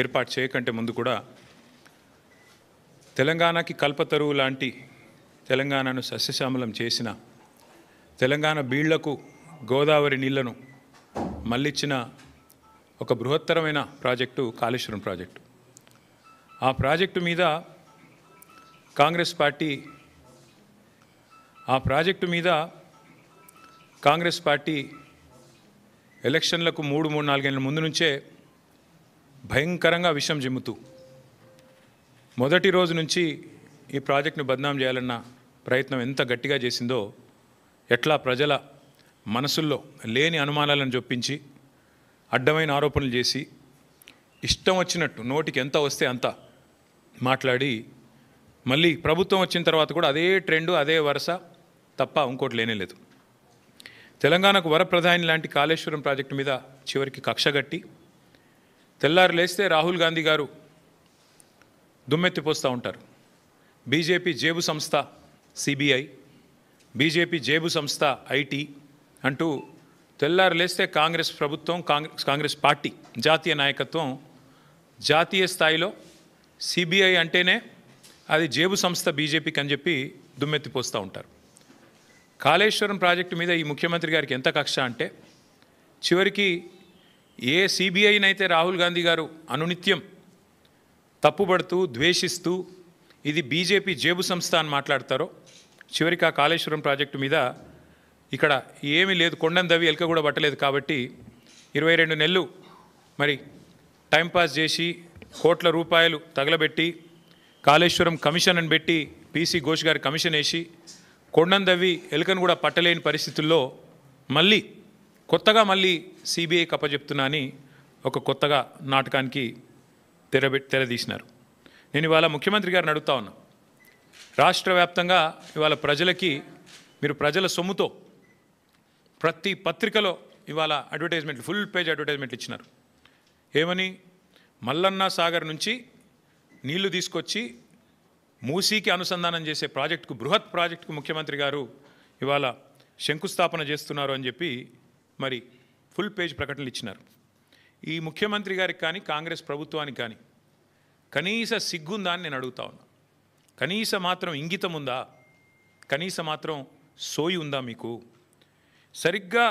ఏర్పాటు చేయకంటే ముందు కూడా తెలంగాణకి కల్పతరువు లాంటి తెలంగాణను సస్యశ్యామలం చేసిన తెలంగాణ బీళ్లకు గోదావరి నీళ్లను మళ్ళిచ్చిన ఒక బృహత్తరమైన ప్రాజెక్టు కాళేశ్వరం ప్రాజెక్టు. ఆ ప్రాజెక్టు మీద కాంగ్రెస్ పార్టీ ఎలక్షన్లకు 3-4 ఏళ్ల ముందు నుంచే భయంకరంగా విషం జిమ్ముతూ మొదటి రోజు నుంచి ఈ ప్రాజెక్టును బద్నాం చేయాలన్న ప్రయత్నం ఎంత గట్టిగా చేసిందో, ఎట్లా ప్రజల మనసుల్లో లేని అనుమానాలను జొప్పించి అడ్డమైన ఆరోపణలు చేసి ఇష్టం వచ్చినట్టు నోటికి ఎంత వస్తే అంత మాట్లాడి మళ్ళీ ప్రభుత్వం వచ్చిన తర్వాత కూడా అదే ట్రెండు, అదే వరుస తప్ప ఇంకోటి లేనేలేదు. తెలంగాణకు వరప్రధాని లాంటి కాళేశ్వరం ప్రాజెక్టు మీద చివరికి కక్షగట్టి తెల్లారు లేస్తే రాహుల్ గాంధీ గారు దుమ్మెత్తిపోస్తూ ఉంటారు. బీజేపీ జేబు సంస్థ సిబిఐ, బీజేపీ జేబు సంస్థ ఐటీ అంటూ తెల్లారు లేస్తే కాంగ్రెస్ ప్రభుత్వం, కాంగ్రెస్ పార్టీ జాతీయ నాయకత్వం జాతీయ స్థాయిలో సిబిఐ అంటేనే అది జేబు సంస్థ బీజేపీకి అని చెప్పి దుమ్మెత్తిపోస్తూ ఉంటారు. కాళేశ్వరం ప్రాజెక్టు మీద ఈ ముఖ్యమంత్రి గారికి ఎంత కక్ష అంటే చివరికి ఏ సిబిఐనైతే రాహుల్ గాంధీ గారు అనునిత్యం తప్పుపడుతూ ద్వేషిస్తూ ఇది బీజేపీ జేబు సంస్థ అని మాట్లాడతారో, చివరికి ఆ కాళేశ్వరం ప్రాజెక్టు మీద ఇక్కడ ఏమీ లేదు, కొండను దవ్వి ఎలక కూడా పట్టలేదు కాబట్టి 22 నెలలు మరి టైంపాస్ చేసి కోట్ల రూపాయలు తగలబెట్టి కాళేశ్వరం కమిషన్ అని పెట్టి పీసీ ఘోష్ గారి కమిషన్ వేసి కొండను దవ్వి ఎలుకను కూడా పట్టలేని పరిస్థితుల్లో మళ్ళీ కొత్తగా సిబిఐ కప్పచెప్తున్నా అని ఒక కొత్తగా నాటకానికి తెరదీసినారు. నేను ఇవాళ ముఖ్యమంత్రి గారిని అడుగుతా ఉన్నా, రాష్ట్ర వ్యాప్తంగా ఇవాళ ప్రజలకి మీరు ప్రజల సొమ్ముతో ప్రతి పత్రికలో ఇవాళ అడ్వర్టైజ్మెంట్లు, ఫుల్ పేజ్ అడ్వర్టైజ్మెంట్లు ఇచ్చినారు. ఏమని? మల్లన్న సాగర్ నుంచి నీళ్లు తీసుకొచ్చి మూసీకి అనుసంధానం చేసే ప్రాజెక్టుకు, బృహత్ ప్రాజెక్టుకు ముఖ్యమంత్రి గారు ఇవాళ శంకుస్థాపన చేస్తున్నారు అని చెప్పి మరి ఫుల్ పేజ్ ప్రకటనలు ఇచ్చినారు. ఈ ముఖ్యమంత్రి గారికి కానీ కాంగ్రెస్ ప్రభుత్వానికి కానీ కనీస సిగ్గుందా అని నేను అడుగుతా ఉన్నా. కనీస మాత్రం ఇంగితం ఉందా? కనీస మాత్రం సోయి ఉందా మీకు? సరిగ్గా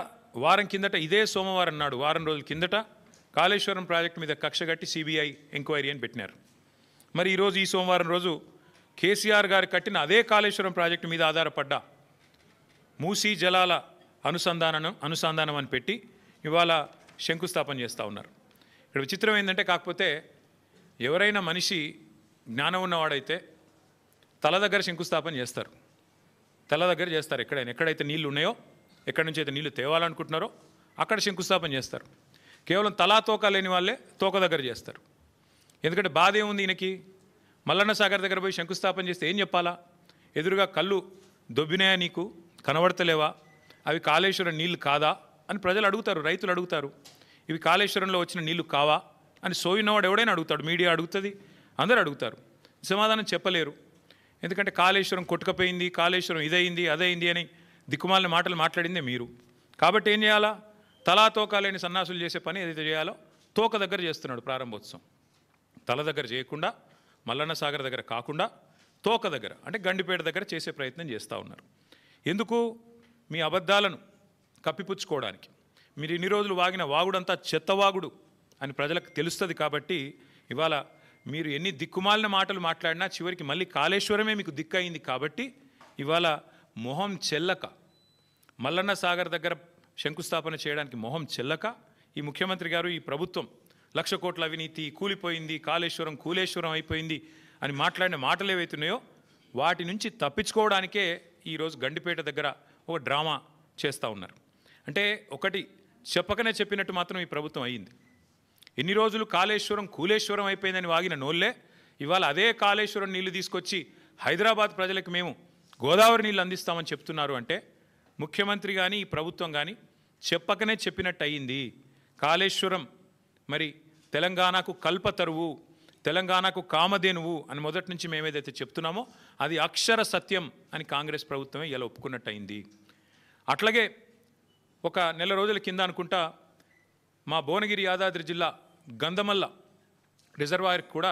వారం కిందట, ఇదే సోమవారం నాడు, వారం రోజుల కిందట కాళేశ్వరం ప్రాజెక్టు మీద కక్షగట్టి సిబిఐ ఎంక్వైరీ అని పెట్టినారు. మరి ఈరోజు ఈ సోమవారం రోజు కేసీఆర్ గారు కట్టిన అదే కాళేశ్వరం ప్రాజెక్టు మీద ఆధారపడ్డ మూసీ జలాల అనుసంధానం అని పెట్టి ఇవాళ శంకుస్థాపన చేస్తూ ఉన్నారు. ఇక్కడ విచిత్రం ఏంటంటే, కాకపోతే ఎవరైనా మనిషి జ్ఞానం ఉన్నవాడైతే తల దగ్గర శంకుస్థాపన చేస్తారు, ఎక్కడైతే నీళ్లు ఉన్నాయో, ఎక్కడి నుంచి అయితే నీళ్లు తేవాలనుకుంటున్నారో అక్కడ శంకుస్థాపన చేస్తారు. కేవలం తలా తోక లేని వాళ్ళే తోక దగ్గర చేస్తారు. ఎందుకంటే బాధ ఏముంది ఈయనకి? మల్లన్న సాగర్ దగ్గర పోయి శంకుస్థాపన చేస్తే ఏం చెప్పాలా? ఎదురుగా కళ్ళు దొబ్బినాయా, నీకు కనబడతలేవా, అవి కాళేశ్వరం నీళ్లు కాదా అని ప్రజలు అడుగుతారు, రైతులు అడుగుతారు. ఇవి కాళేశ్వరంలో వచ్చిన నీళ్లు కావా అని సోయినవాడు ఎవడైనా అడుగుతాడు, మీడియా అడుగుతుంది, అందరూ అడుగుతారు. సమాధానం చెప్పలేరు. ఎందుకంటే కాళేశ్వరం కొట్టుకపోయింది, కాళేశ్వరం ఇదయింది అదయింది అని దిక్కుమాలిన మాటలు మాట్లాడిందే మీరు. కాబట్టి ఏం చేయాలా? తలా తోక లేని సన్నాసులు చేసే పని ఏదైతే చేయాలో తోక దగ్గర చేస్తున్నాడు ప్రారంభోత్సవం. తల దగ్గర చేయకుండా, మల్లన్న సాగర్ దగ్గర కాకుండా తోక దగ్గర అంటే గండిపేట దగ్గర చేసే ప్రయత్నం చేస్తూ ఉన్నారు. ఎందుకు? మీ అబద్ధాలను కప్పిపుచ్చుకోవడానికి. మీరు ఇన్ని రోజులు వాగిన వాగుడంతా చెత్తవాగుడు అని ప్రజలకు తెలుస్తుంది. కాబట్టి ఇవాళ మీరు ఎన్ని దిక్కుమాలిన మాటలు మాట్లాడినా చివరికి మళ్ళీ కాళేశ్వరమే మీకు దిక్కయింది. కాబట్టి ఇవాళ మొహం చెల్లక, మల్లన్న సాగర్ దగ్గర శంకుస్థాపన చేయడానికి మొహం చెల్లక ఈ ముఖ్యమంత్రి గారు, ఈ ప్రభుత్వం 1,00,000 కోట్ల అవినీతి, కూలిపోయింది, కాళేశ్వరం కూలేశ్వరం అయిపోయింది అని మాట్లాడిన మాటలు ఏవైతున్నాయో వాటి నుంచి తప్పించుకోవడానికే ఈరోజు గండిపేట దగ్గర ఒక డ్రామా చేస్తూ ఉన్నారు. అంటే ఒకటి చెప్పకనే చెప్పినట్టు మాత్రం ఈ ప్రభుత్వం అయ్యింది. ఎన్ని రోజులు కాళేశ్వరం కూలేశ్వరం అయిపోయిందని వాగిన నోళ్ళే ఇవాళ అదే కాళేశ్వరం నీళ్లు తీసుకొచ్చి హైదరాబాద్ ప్రజలకు మేము గోదావరి నీళ్ళు అందిస్తామని చెప్తున్నారు. అంటే ముఖ్యమంత్రి కానీ ఈ ప్రభుత్వం కానీ చెప్పకనే చెప్పినట్టు అయ్యింది. కాళేశ్వరం మరి తెలంగాణకు కల్పతరువు, తెలంగాణకు కామధేనువు అని మొదటి నుంచి మేమేదైతే చెప్తున్నామో అది అక్షర సత్యం అని కాంగ్రెస్ ప్రభుత్వమే ఇలా ఒప్పుకున్నట్టు అయింది. అట్లాగే ఒక నెల రోజుల కింద అనుకుంటా మా భువనగిరి యాదాద్రి జిల్లా గంధమల్ల రిజర్వాయర్కి కూడా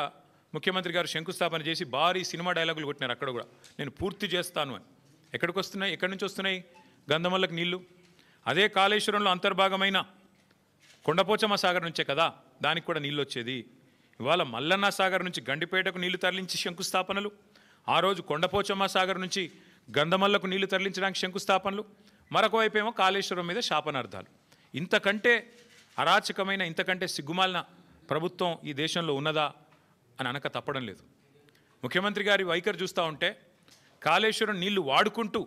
ముఖ్యమంత్రి గారు శంకుస్థాపన చేసి భారీ సినిమా డైలాగులు కొట్టినారు అక్కడ కూడా, నేను పూర్తి చేస్తాను అని. ఎక్కడికి వస్తున్నాయి, ఎక్కడి నుంచి వస్తున్నాయి గంధమల్లకి నీళ్లు? అదే కాళేశ్వరంలో అంతర్భాగమైన కొండపోచమ్మ సాగర్ నుంచే కదా దానికి కూడా నీళ్ళు వచ్చేది. ఇవాళ మల్లన్న సాగర్ నుంచి గండిపేటకు నీళ్లు తరలించి శంకుస్థాపనలు, ఆ రోజు కొండపోచమ్మ సాగర్ నుంచి గంధమల్లకు నీళ్లు తరలించడానికి శంకుస్థాపనలు, మరొక వైపు ఏమో కాళేశ్వరం మీద శాపనార్థాలు. ఇంతకంటే అరాచకమైన, ఇంతకంటే సిగ్గుమాలిన ప్రభుత్వం ఈ దేశంలో ఉన్నదా అని అనక తప్పడం లేదు. ముఖ్యమంత్రి గారి వైఖరి చూస్తూ ఉంటే కాళేశ్వరం నీళ్లు వాడుకుంటూ,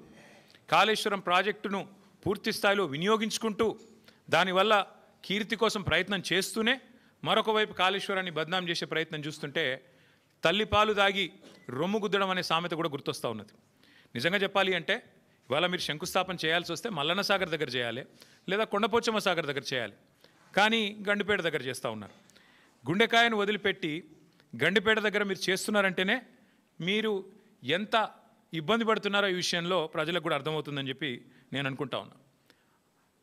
కాళేశ్వరం ప్రాజెక్టును పూర్తి స్థాయిలో వినియోగించుకుంటూ, దానివల్ల కీర్తి కోసం ప్రయత్నం చేస్తూనే మరొక వైపు కాళేశ్వరాన్ని బద్నాం చేసే ప్రయత్నం చూస్తుంటే తల్లిపాలు దాగి రొమ్ము గుద్దడం అనే సామెత కూడా గుర్తొస్తూ ఉన్నది. నిజంగా చెప్పాలి అంటే ఇవాళ మీరు శంకుస్థాపన చేయాల్సి వస్తే మల్లన్న సాగర్ దగ్గర చేయాలి, లేదా కొండపోచమ్మ సాగర్ దగ్గర చేయాలి, కానీ గండిపేట దగ్గర చేస్తూ ఉన్నారు. గుండెకాయను వదిలిపెట్టి గండిపేట దగ్గర మీరు చేస్తున్నారంటేనే మీరు ఎంత ఇబ్బంది పడుతున్నారో ఈ విషయంలో ప్రజలకు కూడా అర్థమవుతుందని చెప్పి నేను అనుకుంటా ఉన్నా.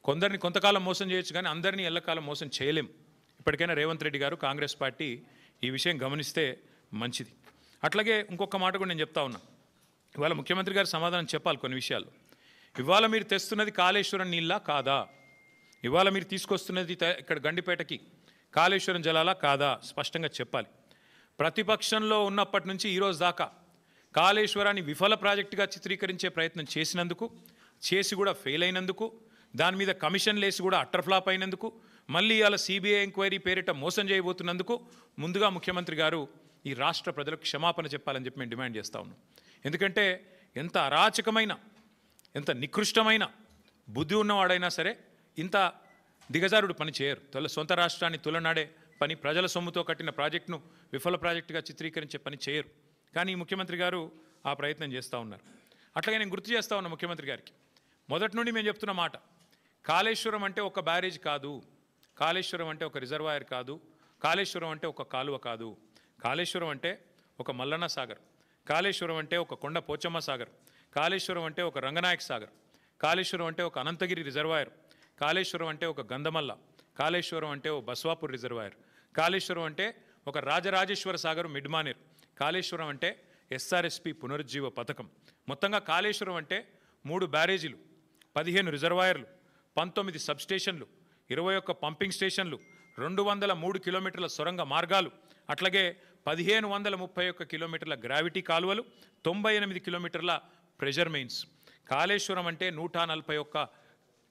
కొందరిని కొంతకాలం మోసం చేయొచ్చు, కానీ అందరినీ ఎల్లకాలం మోసం చేయలేం. ఇప్పటికైనా రేవంత్ రెడ్డి గారు, కాంగ్రెస్ పార్టీ ఈ విషయం గమనిస్తే మంచిది. అట్లాగే ఇంకొక మాట కూడా నేను చెప్తా ఉన్నా, ఇవాళ ముఖ్యమంత్రి గారు సమాధానం చెప్పాలి కొన్ని విషయాల్లో. ఇవాళ మీరు తెస్తున్నది కాళేశ్వరం నీళ్ళ కాదా? ఇవాళ మీరు తీసుకొస్తున్నది ఇక్కడ గండిపేటకి కాళేశ్వరం జలాలా కాదా? స్పష్టంగా చెప్పాలి. ప్రతిపక్షంలో ఉన్నప్పటి నుంచి ఈరోజు దాకా కాళేశ్వరాన్ని విఫల ప్రాజెక్టుగా చిత్రీకరించే ప్రయత్నం చేసినందుకు, చేసి కూడా ఫెయిల్ అయినందుకు, దాని మీద కమిషన్లు వేసి కూడా అట్టర్ ఫ్లాప్ అయినందుకు, మళ్ళీ ఇవాళ సిబిఐ ఎంక్వైరీ పేరిట మోసం చేయబోతున్నందుకు ముందుగా ముఖ్యమంత్రి గారు ఈ రాష్ట్ర ప్రజలకు క్షమాపణ చెప్పాలని చెప్పి మేము డిమాండ్ చేస్తూ ఉన్నాం. ఎందుకంటే ఎంత అరాచకమైన, ఎంత నికృష్టమైన బుద్ధి ఉన్నవాడైనా సరే ఇంత దిగజారుడు పని చేయరు. సొంత రాష్ట్రాన్ని తులనాడే పని, ప్రజల సొమ్ముతో కట్టిన ప్రాజెక్టును విఫల ప్రాజెక్టుగా చిత్రీకరించే పని చేయరు. కానీ ముఖ్యమంత్రి గారు ఆ ప్రయత్నం చేస్తూ ఉన్నారు. అట్లాగే నేను గుర్తు చేస్తూ ఉన్నా ముఖ్యమంత్రి గారికి, మొదటి నుండి మేము చెప్తున్న మాట, కాళేశ్వరం అంటే ఒక బ్యారేజ్ కాదు, కాళేశ్వరం అంటే ఒక రిజర్వాయర్ కాదు, కాళేశ్వరం అంటే ఒక కాలువ కాదు, కాళేశ్వరం అంటే ఒక మల్లన్న సాగర్, కాళేశ్వరం అంటే ఒక కొండ పోచమ్మ సాగర్, కాళేశ్వరం అంటే ఒక రంగనాయక సాగర్, కాళేశ్వరం అంటే ఒక అనంతగిరి రిజర్వాయర్, కాళేశ్వరం అంటే ఒక గంధమల్ల, కాళేశ్వరం అంటే ఒక బస్వాపూర్ రిజర్వాయర్, కాళేశ్వరం అంటే ఒక రాజరాజేశ్వర సాగర్ మిడ్మానేర్, కాళేశ్వరం అంటే ఎస్ఆర్ఎస్పి పునరుజ్జీవ పథకం. మొత్తంగా కాళేశ్వరం అంటే 3 బ్యారేజీలు, 15 రిజర్వాయర్లు, 19 సబ్స్టేషన్లు, 21 పంపింగ్ స్టేషన్లు, 203 కిలోమీటర్ల సొరంగ మార్గాలు, అట్లాగే 1531 కిలోమీటర్ల గ్రావిటీ కాలువలు, 98 కిలోమీటర్ల ప్రెషర్ మెయిన్స్. కాళేశ్వరం అంటే 141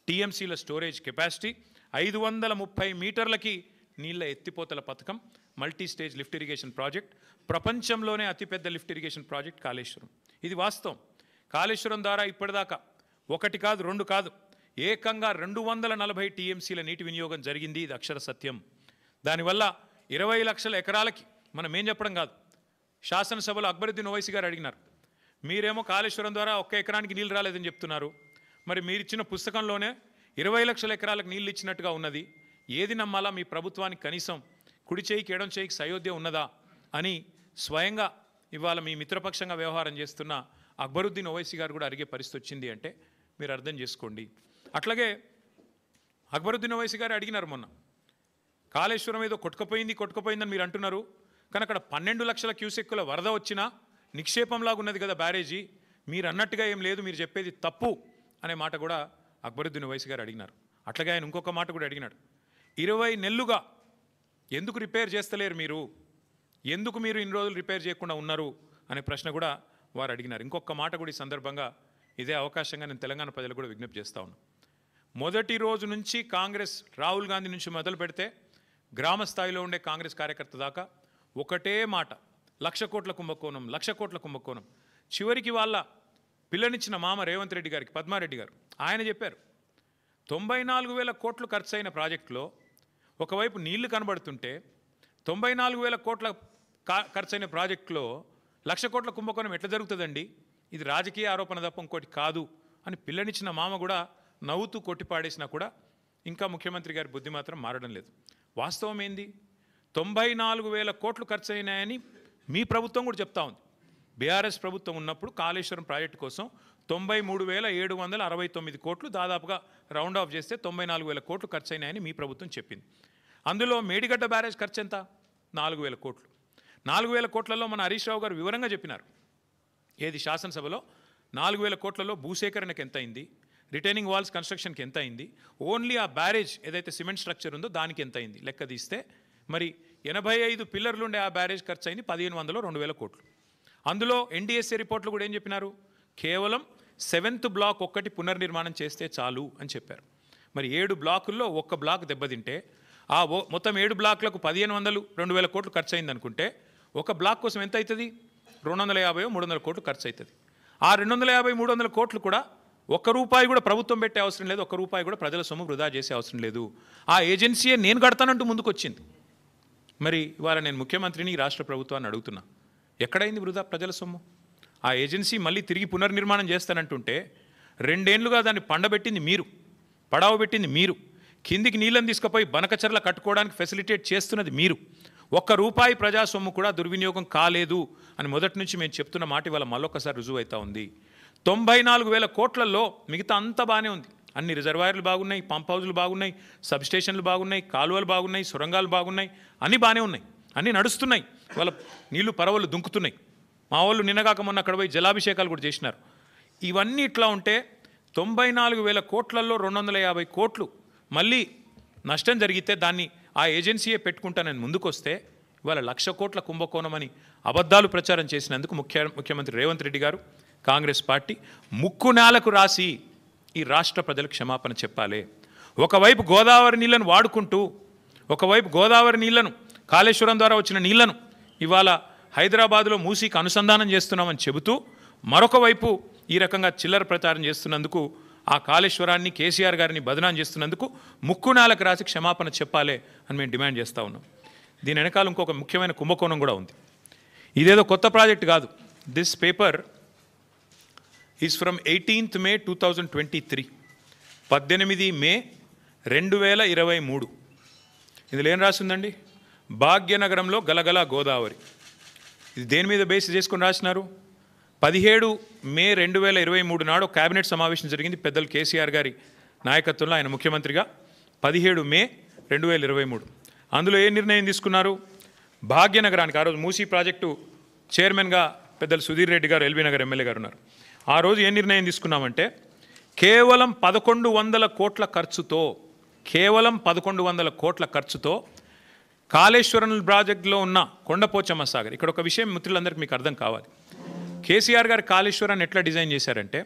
టీఎంసీల స్టోరేజ్ కెపాసిటీ, 530 మీటర్లకి నీళ్ల ఎత్తిపోతల పథకం, multi stage lift irrigation project, ప్రపంచంలోనే అతిపెద్ద లిఫ్ట్ ఇరిగేషన్ ప్రాజెక్ట్ కాళేశ్వరం. ఇది వాస్తవం. కాళేశ్వరం ద్వారా ఇప్పటిదాకా 1 కాదు 2 కాదు, ఏకంగా 240 టీఎంసీల నీటి వినియోగం జరిగింది. ఇది అక్షర సత్యం. దానివల్ల 20 లక్షల ఎకరాలకి, మనం ఏం చెప్పడం కాదు, శాసనసభలో అక్బరుద్దీన్ ఓవైసీ గారు అడిగినారు, మీరేమో కాళేశ్వరం ద్వారా 1 ఎకరానికి నీళ్ళు రాలేదని చెప్తున్నారు, మరి మీరు ఇచ్చిన పుస్తకంలోనే 20 లక్షల ఎకరాలకు నీళ్ళు ఇచ్చినట్టుగా ఉన్నది, ఏది నమ్మాలా? మీ ప్రభుత్వానికి కనీసం కుడి చేయికి ఎడం చేయికి సయోధ్య ఉన్నదా అని స్వయంగా ఇవాళ మీ మిత్రపక్షంగా వ్యవహారం చేస్తున్న అక్బరుద్దీన్ ఓవైసీ గారు కూడా అడిగే పరిస్థితి వచ్చింది అంటే మీరు అర్థం చేసుకోండి. అట్లాగే అక్బరుద్దీన్ ఓవైసీ గారు అడిగినారు మొన్న, కాళేశ్వరం ఏదో కొట్టుకుపోయిందని మీరు అంటున్నారు, కానీ అక్కడ 12 లక్షల క్యూసెక్కుల వరద వచ్చినా నిక్షేపంలాగా ఉన్నది కదా బ్యారేజీ, మీరు అన్నట్టుగా ఏం లేదు, మీరు చెప్పేది తప్పు అనే మాట కూడా అక్బరుద్దీన్ ఓవైసీ గారు అడిగినారు. అట్లాగే ఆయన ఇంకొక మాట కూడా అడిగినాడు, 20 నెలలుగా ఎందుకు రిపేర్ చేస్తలేరు మీరు, ఎందుకు మీరు ఇన్ని రోజులు రిపేర్ చేయకుండా ఉన్నారు అనే ప్రశ్న కూడా వారు అడిగినారు. ఇంకొక మాట కూడా ఈ సందర్భంగా ఇదే అవకాశంగా నేను తెలంగాణ ప్రజలకు కూడా విజ్ఞప్తి చేస్తా ఉన్నాను. మొదటి రోజు నుంచి కాంగ్రెస్, రాహుల్ గాంధీ నుంచి మొదలు పెడితే గ్రామ స్థాయిలో ఉండే కాంగ్రెస్ కార్యకర్త దాకా ఒకటే మాట, 1,00,000 కోట్ల కుంభకోణం, 1,00,000 కోట్ల కుంభకోణం. చివరికి వాళ్ళ పిల్లనిచ్చిన మామ రేవంత్ రెడ్డి గారికి, పద్మారెడ్డి గారు, ఆయన చెప్పారు 94,000 కోట్లు ఖర్చు అయిన ప్రాజెక్టులో ఒకవైపు నీళ్లు కనబడుతుంటే 94,000 కోట్ల ఖర్చైన ప్రాజెక్టులో 1,00,000 కోట్ల కుంభకోణం ఎట్లా జరుగుతుందండి, ఇది రాజకీయ ఆరోపణ తప్ప ఇంకోటి కాదు అని పిల్లనిచ్చిన మామ కూడా నవ్వుతూ కొట్టిపాడేసినా కూడా ఇంకా ముఖ్యమంత్రి గారి బుద్ధి మాత్రం మారడం లేదు. వాస్తవం ఏంది, 94,000 కోట్లు ఖర్చు అయినాయని మీ ప్రభుత్వం కూడా చెప్తా ఉంది. బీఆర్ఎస్ ప్రభుత్వం ఉన్నప్పుడు కాళేశ్వరం ప్రాజెక్టు కోసం 93,769 కోట్లు, దాదాపుగా రౌండ్ ఆఫ్ చేస్తే 94,000 కోట్లు ఖర్చు అయినాయని మీ ప్రభుత్వం చెప్పింది. అందులో మేడిగడ్డ బ్యారేజ్ ఖర్చు ఎంత? 4,000 కోట్లు. 4,000 కోట్లలో మన హరీష్ రావు గారు వివరంగా చెప్పినారు. ఏది శాసనసభలో 4,000 కోట్లలో భూసేకరణకు ఎంత అయింది, రిటైనింగ్ వాల్స్ కన్స్ట్రక్షన్కి ఎంత అయింది, ఓన్లీ ఆ బ్యారేజ్ ఏదైతే సిమెంట్ స్ట్రక్చర్ ఉందో దానికి ఎంత అయింది లెక్క తీస్తే మరి 85 పిల్లర్లు ఉండే ఆ బ్యారేజ్ ఖర్చు అయింది 1,500 2,000 కోట్లు. అందులో ఎన్డీఎస్ఏ రిపోర్ట్లు కూడా ఏం చెప్పినారు, కేవలం 7th బ్లాక్ ఒక్కటి పునర్నిర్మాణం చేస్తే చాలు అని చెప్పారు. మరి 7 బ్లాకుల్లో ఒక్క బ్లాక్ దెబ్బతింటే ఆ మొత్తం 7 బ్లాక్లకు 1,500 2,000 కోట్లు ఖర్చు అయింది అనుకుంటే ఒక బ్లాక్ కోసం ఎంత అవుతుంది, 250 300 కోట్లు ఖర్చు అవుతుంది. ఆ 250 300 కోట్లు కూడా ఒక్క రూపాయి కూడా ప్రభుత్వం పెట్టే అవసరం లేదు, ఒక్క రూపాయి కూడా ప్రజల సొమ్ము వృధా చేసే అవసరం లేదు. ఆ ఏజెన్సీయే నేను కడతానంటూ ముందుకు వచ్చింది. మరి ఇవాళ నేను ముఖ్యమంత్రిని రాష్ట్ర ప్రభుత్వాన్ని అడుగుతున్నా, ఎక్కడైంది వృధా ప్రజల సొమ్ము? ఆ ఏజెన్సీ మళ్ళీ తిరిగి పునర్నిర్మాణం చేస్తానంటుంటే 2 ఏళ్లుగా దాన్ని పండబెట్టింది మీరు, పడావ పెట్టింది మీరు, కిందికి నీళ్ళని తీసుకుపోయి బనకచర్ల కట్టుకోవడానికి ఫెసిలిటేట్ చేస్తున్నది మీరు. ఒక్క రూపాయి ప్రజా సొమ్ము కూడా దుర్వినియోగం కాలేదు అని మొదటి నుంచి మేము చెప్తున్న మాట ఇవాళ మళ్ళొక్కసారి రుజువు అవుతా ఉంది. 94,000 కోట్లలో మిగతా అంతా బాగానే ఉంది. అన్ని రిజర్వాయర్లు బాగున్నాయి, పంప్ హౌజులు బాగున్నాయి, సబ్స్టేషన్లు బాగున్నాయి, కాలువలు బాగున్నాయి, సొరంగాలు బాగున్నాయి, అన్నీ బాగానే ఉన్నాయి, అన్నీ నడుస్తున్నాయి. వాళ్ళ నీళ్లు పరవలు దుంకుతున్నాయి. మా వాళ్ళు నిన్నగాక మొన్న అక్కడ పోయి జలాభిషేకాలు కూడా చేసినారు. ఇవన్నీ ఇట్లా ఉంటే 94,000 కోట్లలో 250 కోట్లు మళ్ళీ నష్టం జరిగితే దాన్ని ఆ ఏజెన్సీయే పెట్టుకుంటానని ముందుకొస్తే ఇవాళ 1,00,000 కోట్ల కుంభకోణం అని అబద్ధాలు ప్రచారం చేసినందుకు ముఖ్యమంత్రి రేవంత్ రెడ్డి గారు, కాంగ్రెస్ పార్టీ ముక్కు నేలకు రాసి ఈ రాష్ట్ర ప్రజలకు క్షమాపణ చెప్పాలి. ఒకవైపు గోదావరి నీళ్లను వాడుకుంటూ, ఒకవైపు గోదావరి నీళ్లను కాళేశ్వరం ద్వారా వచ్చిన నీళ్లను ఇవాళ హైదరాబాద్లో మూసీకి అనుసంధానం చేస్తున్నామని చెబుతూ మరొక వైపు ఈ రకంగా చిల్లర ప్రచారం చేస్తున్నందుకు, ఆ కాళేశ్వరాన్ని కేసీఆర్ గారిని బదనాం చేస్తున్నందుకు ముక్కు నేలకు రాసి క్షమాపణ చెప్పాలి అని మేము డిమాండ్ చేస్తూ ఉన్నాం. దీని వెనకాల ఇంకొక ముఖ్యమైన కుంభకోణం కూడా ఉంది. ఇదేదో కొత్త ప్రాజెక్ట్ కాదు. This paper is from 18th May 2023, 18 మే 2023. ఇందులో ఏం రాసిందండి, భాగ్యనగరంలో గలగల గోదావరి. ఇది దేని మీద బేస్ చేసుకొని రాసినారు? 17 మే 2023 నాడు కేబినెట్ సమావేశం జరిగింది పెద్దలు కేసీఆర్ గారి నాయకత్వంలో, ఆయన ముఖ్యమంత్రిగా. 17 మే 2023 అందులో ఏ నిర్ణయం తీసుకున్నారు? భాగ్యనగరానికి ఆ రోజు మూసీ ప్రాజెక్టు చైర్మన్గా పెద్దలు సుధీర్ రెడ్డి గారు, ఎల్బీ నగర్ ఎమ్మెల్యే గారు ఉన్నారు. ఆ రోజు ఏ నిర్ణయం తీసుకున్నామంటే కేవలం 1,100 కోట్ల ఖర్చుతో, కేవలం 1,100 కోట్ల ఖర్చుతో కాళేశ్వరం ప్రాజెక్టులో ఉన్న కొండపోచమ్మ సాగర్. ఇక్కడ ఒక విషయం మిత్రులందరికీ మీకు అర్థం కావాలి. కేసీఆర్ గారు కాళేశ్వరాన్ని ఎట్లా డిజైన్ చేశారంటే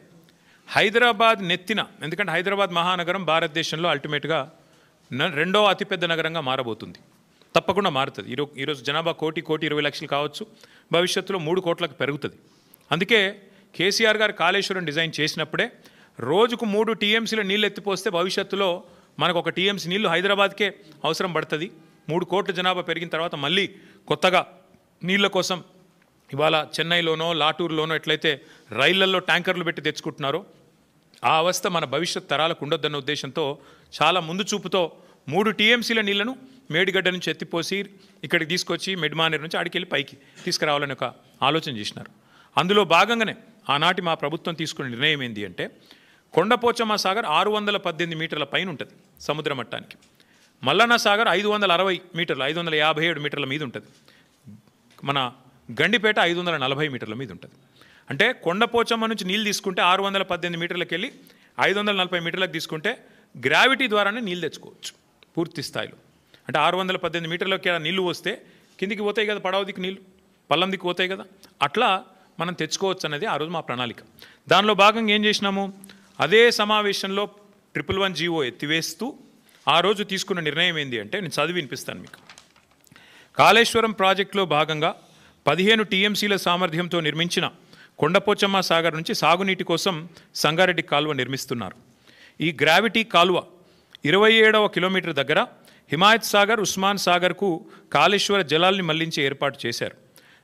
హైదరాబాద్ నెత్తిన, ఎందుకంటే హైదరాబాద్ మహానగరం భారతదేశంలో అల్టిమేట్గా 2వ అతిపెద్ద నగరంగా మారబోతుంది, తప్పకుండా మారుతుంది. ఈరోజు జనాభా 1,20 లక్షలు కావచ్చు, భవిష్యత్తులో 3 కోట్లకు పెరుగుతుంది. అందుకే కేసీఆర్ గారు కాళేశ్వరం డిజైన్ చేసినప్పుడే రోజుకు 3 టీఎంసీల నీళ్ళు ఎత్తిపోస్తే భవిష్యత్తులో మనకు 1 టీఎంసీ నీళ్లు హైదరాబాద్కే అవసరం పడుతుంది. 3 కోట్ల జనాభా పెరిగిన తర్వాత మళ్ళీ కొత్తగా నీళ్ళ కోసం ఇవాళ చెన్నైలోనో లాటూరులోనో ఎట్లయితే రైళ్లల్లో ట్యాంకర్లు పెట్టి తెచ్చుకుంటున్నారో ఆ అవస్థ మన భవిష్యత్ తరాలకు ఉండొద్దన్న ఉద్దేశంతో చాలా ముందు చూపుతో 3 టీఎంసీల నీళ్లను మేడిగడ్డ నుంచి ఎత్తిపోసి ఇక్కడికి తీసుకొచ్చి మెడ్మానేర్ నుంచి ఆడికెళ్ళి పైకి తీసుకురావాలని ఒక ఆలోచన చేసినారు. అందులో భాగంగానే ఆనాటి మా ప్రభుత్వం తీసుకున్న నిర్ణయం ఏంటి అంటే కొండపోచమ్మ సాగర్ 618 మీటర్ల పైన ఉంటుంది సముద్ర మట్టానికి. మల్లన్న సాగర్ 560 మీటర్లు, 557 మీటర్ల మీద ఉంటుంది. మన గండిపేట 540 మీటర్ల మీద ఉంటుంది. అంటే కొండపోచమ్మ నుంచి నీళ్ళు తీసుకుంటే 618 మీటర్లకు వెళ్ళి 540 మీటర్లకు తీసుకుంటే గ్రావిటీ ద్వారానే నీళ్ళు తెచ్చుకోవచ్చు పూర్తి స్థాయిలో. అంటే 618 మీటర్లకి నీళ్లు వస్తే కిందికి పోతాయి కదా, పడవ దిక్కు నీళ్ళు పల్లం దిక్కు పోతాయి కదా, అట్లా మనం తెచ్చుకోవచ్చు అనేది ఆ రోజు మా ప్రణాళిక. దానిలో భాగంగా ఏం చేసినాము, అదే సమావేశంలో 111 జీవో ఎత్తివేస్తూ ఆ రోజు తీసుకున్న నిర్ణయం ఏంటి అంటే నేను చదివి వినిపిస్తాను మీకు. కాళేశ్వరం ప్రాజెక్టులో భాగంగా 15 టీఎంసీల సామర్థ్యంతో నిర్మించిన కొండపోచమ్మ సాగర్ నుంచి సాగునీటి కోసం సంగారెడ్డి కాలువ నిర్మిస్తున్నారు. ఈ గ్రావిటీ కాలువ 27వ కిలోమీటర్ దగ్గర హిమాయత్ సాగర్, ఉస్మాన్ సాగర్కు కాళేశ్వర జలాల్ని మళ్లించి ఏర్పాటు చేశారు.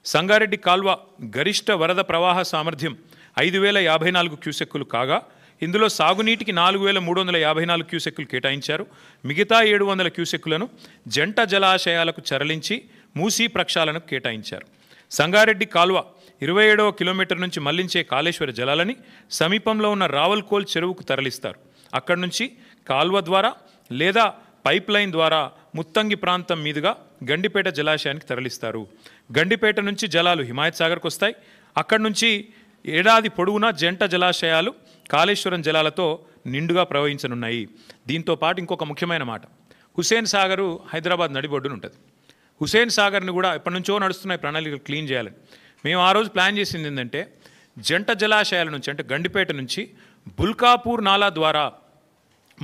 సంగారెడ్డి కాల్వ గరిష్ట వరద ప్రవాహ సామర్థ్యం 5,054 క్యూసెక్కులు కాగా ఇందులో సాగునీటికి 4,354 క్యూసెక్కులు కేటాయించారు. మిగతా 700 క్యూసెక్కులను జంట జలాశయాలకు తరలించి మూసీ ప్రక్షాళనకు కేటాయించారు. సంగారెడ్డి కాల్వ 27వ కిలోమీటర్ నుంచి మళ్లించే కాళేశ్వర జలాలని సమీపంలో ఉన్న రావల్కోల్ చెరువుకు తరలిస్తారు. అక్కడి నుంచి కాల్వ ద్వారా లేదా పైప్ లైన్ ద్వారా ముత్తంగి ప్రాంతం మీదుగా గండిపేట జలాశయానికి తరలిస్తారు. గండిపేట నుంచి జలాలు హిమాయత్ సాగర్కు వస్తాయి. అక్కడి నుంచి ఏడాది పొడవునా జంట జలాశయాలు కాళేశ్వరం జలాలతో నిండుగా ప్రవహించనున్నాయి. దీంతో పాటు ఇంకొక ముఖ్యమైన మాట, హుసేన్ సాగరు హైదరాబాద్ నడిబొడ్డున ఉంటుంది. హుసేన్ సాగర్ని కూడా ఎప్పటి నుంచో నడుస్తున్నాయి ప్రణాళికలు క్లీన్ చేయాలని. మేము ఆ రోజు ప్లాన్ చేసింది ఏంటంటే జంట జలాశయాల నుంచి అంటే గండిపేట నుంచి బుల్కాపూర్ నాలా ద్వారా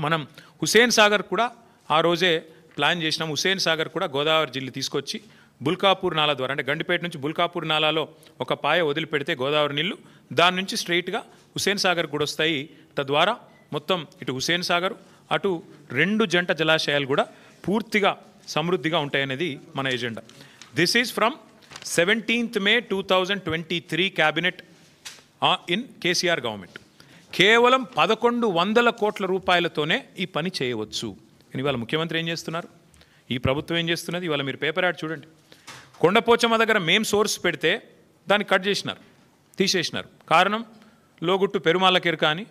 మనం హుసేన్ సాగర్ కూడా ఆ రోజే ప్లాన్ చేసినాం. హుసేన్ సాగర్ కూడా గోదావరి జిల్లా తీసుకొచ్చి బుల్కాపూర్ నాలా ద్వారా అంటే గండిపేట నుంచి బుల్కాపూర్ నాలాలో ఒక పాయ వదిలిపెడితే గోదావరి నీళ్లు దాని నుంచి స్ట్రైట్గా హుసేన్ సాగర్ కూడా వస్తాయి. తద్వారా మొత్తం ఇటు హుసేన్ సాగర్ అటు 2 జంట జలాశయాలు కూడా పూర్తిగా సమృద్ధిగా ఉంటాయనేది మన agenda. This is from 17th May 2023 cabinet in KCR government. కేవలం 1100 కోట్ల రూపాయలతోనే ఈ పని చేయవచ్చు. ఇవాళ ముఖ్యమంత్రి ఏం చేస్తున్నారు, ఈ ప్రభుత్వం ఏం చేస్తున్నది? ఇవాళ మీరు పేపర్ యాడ్ చూడండి. కొండపోచమ్మ దగ్గర మేం సోర్స్ పెడితే దాన్ని కట్ చేసినారు, తీసేసినారు. కారణం లోగుట్టు పెరుమాళ్ళకెరక అని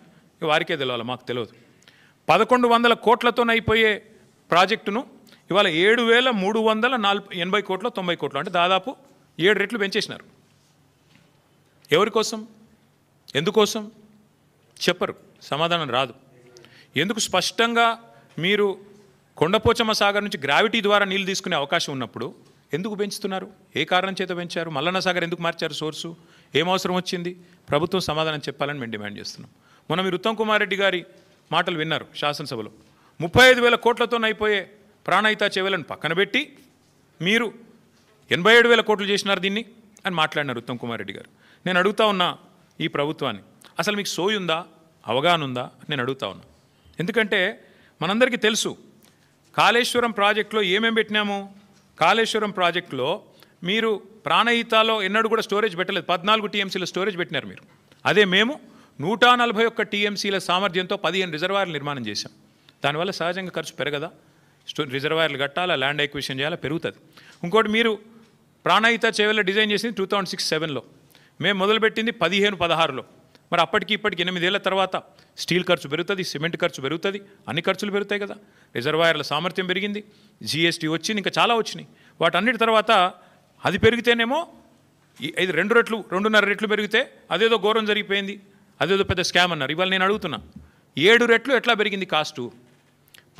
వారికే తెలియాలి, మాకు తెలియదు. 1100 కోట్లతోనైపోయే ప్రాజెక్టును ఇవాళ 7380 కోట్లు 90 కోట్లు అంటే దాదాపు 7 రెట్లు పెంచేసినారు. ఎవరి కోసం, ఎందుకోసం చెప్పరు, సమాధానం రాదు. ఎందుకు? స్పష్టంగా మీరు కొండపోచమ్మ సాగర్ నుంచి గ్రావిటీ ద్వారా నీళ్ళు తీసుకునే అవకాశం ఉన్నప్పుడు ఎందుకు పెంచుతున్నారు? ఏ కారణం చేత పెంచారు? మల్లన్న సాగర్ ఎందుకు మార్చారు సోర్సు? ఏం అవసరం వచ్చింది? ప్రభుత్వం సమాధానం చెప్పాలని మేము డిమాండ్ చేస్తున్నాం. మొన్న మీరు ఉత్తమ్ కుమార్ రెడ్డి గారి మాటలు విన్నారు శాసనసభలో. 35,000 కోట్లతోనైపోయే ప్రాణహిత చెవులను పక్కన పెట్టి మీరు 87,000 కోట్లు చేసినారు దీన్ని అని మాట్లాడినారు ఉత్తమ్ కుమార్ రెడ్డి గారు. నేను అడుగుతా ఉన్నా ఈ ప్రభుత్వాన్ని, అసలు మీకు సోయి ఉందా, అవగాహన ఉందా నేను అడుగుతా ఉన్నా. ఎందుకంటే మనందరికీ తెలుసు కాళేశ్వరం ప్రాజెక్టులో ఏమేమి పెట్టినాము. కాళేశ్వరం ప్రాజెక్టులో మీరు ప్రాణహితాలో ఎన్నడూ కూడా స్టోరేజ్ పెట్టలేదు. 14 TMCల స్టోరేజ్ పెట్టినారు మీరు. అదే మేము 141 TMCల సామర్థ్యంతో 15 రిజర్వాయర్లు నిర్మాణం చేశాం. దానివల్ల సహజంగా ఖర్చు పెరగదా? రిజర్వాయర్లు కట్టాలా, ల్యాండ్ ఎక్విజిషన్ చేయాలా, పెరుగుతుంది. ఇంకోటి మీరు ప్రాణహిత చేవెళ్ళ డిజైన్ చేసింది 2006-07లో, మేము మొదలుపెట్టింది 15-16లో. మరి అప్పటికి ఇప్పటికి 8 ఏళ్ల తర్వాత స్టీల్ ఖర్చు పెరుగుతుంది, సిమెంట్ ఖర్చు పెరుగుతుంది, అన్ని ఖర్చులు పెరుగుతాయి కదా. రిజర్వాయర్ల సామర్థ్యం పెరిగింది, GST వచ్చింది, ఇంకా చాలా వచ్చినాయి. వాటన్నిటి తర్వాత అది పెరిగితేనేమో ఇది 2 రెట్లు 2.5 రెట్లు పెరిగితే అదేదో ఘోరం జరిగిపోయింది, అదేదో పెద్ద స్కామ్ అన్నారు. ఇవాళ నేను అడుగుతున్నా 7 రెట్లు ఎట్లా పెరిగింది కాస్టు?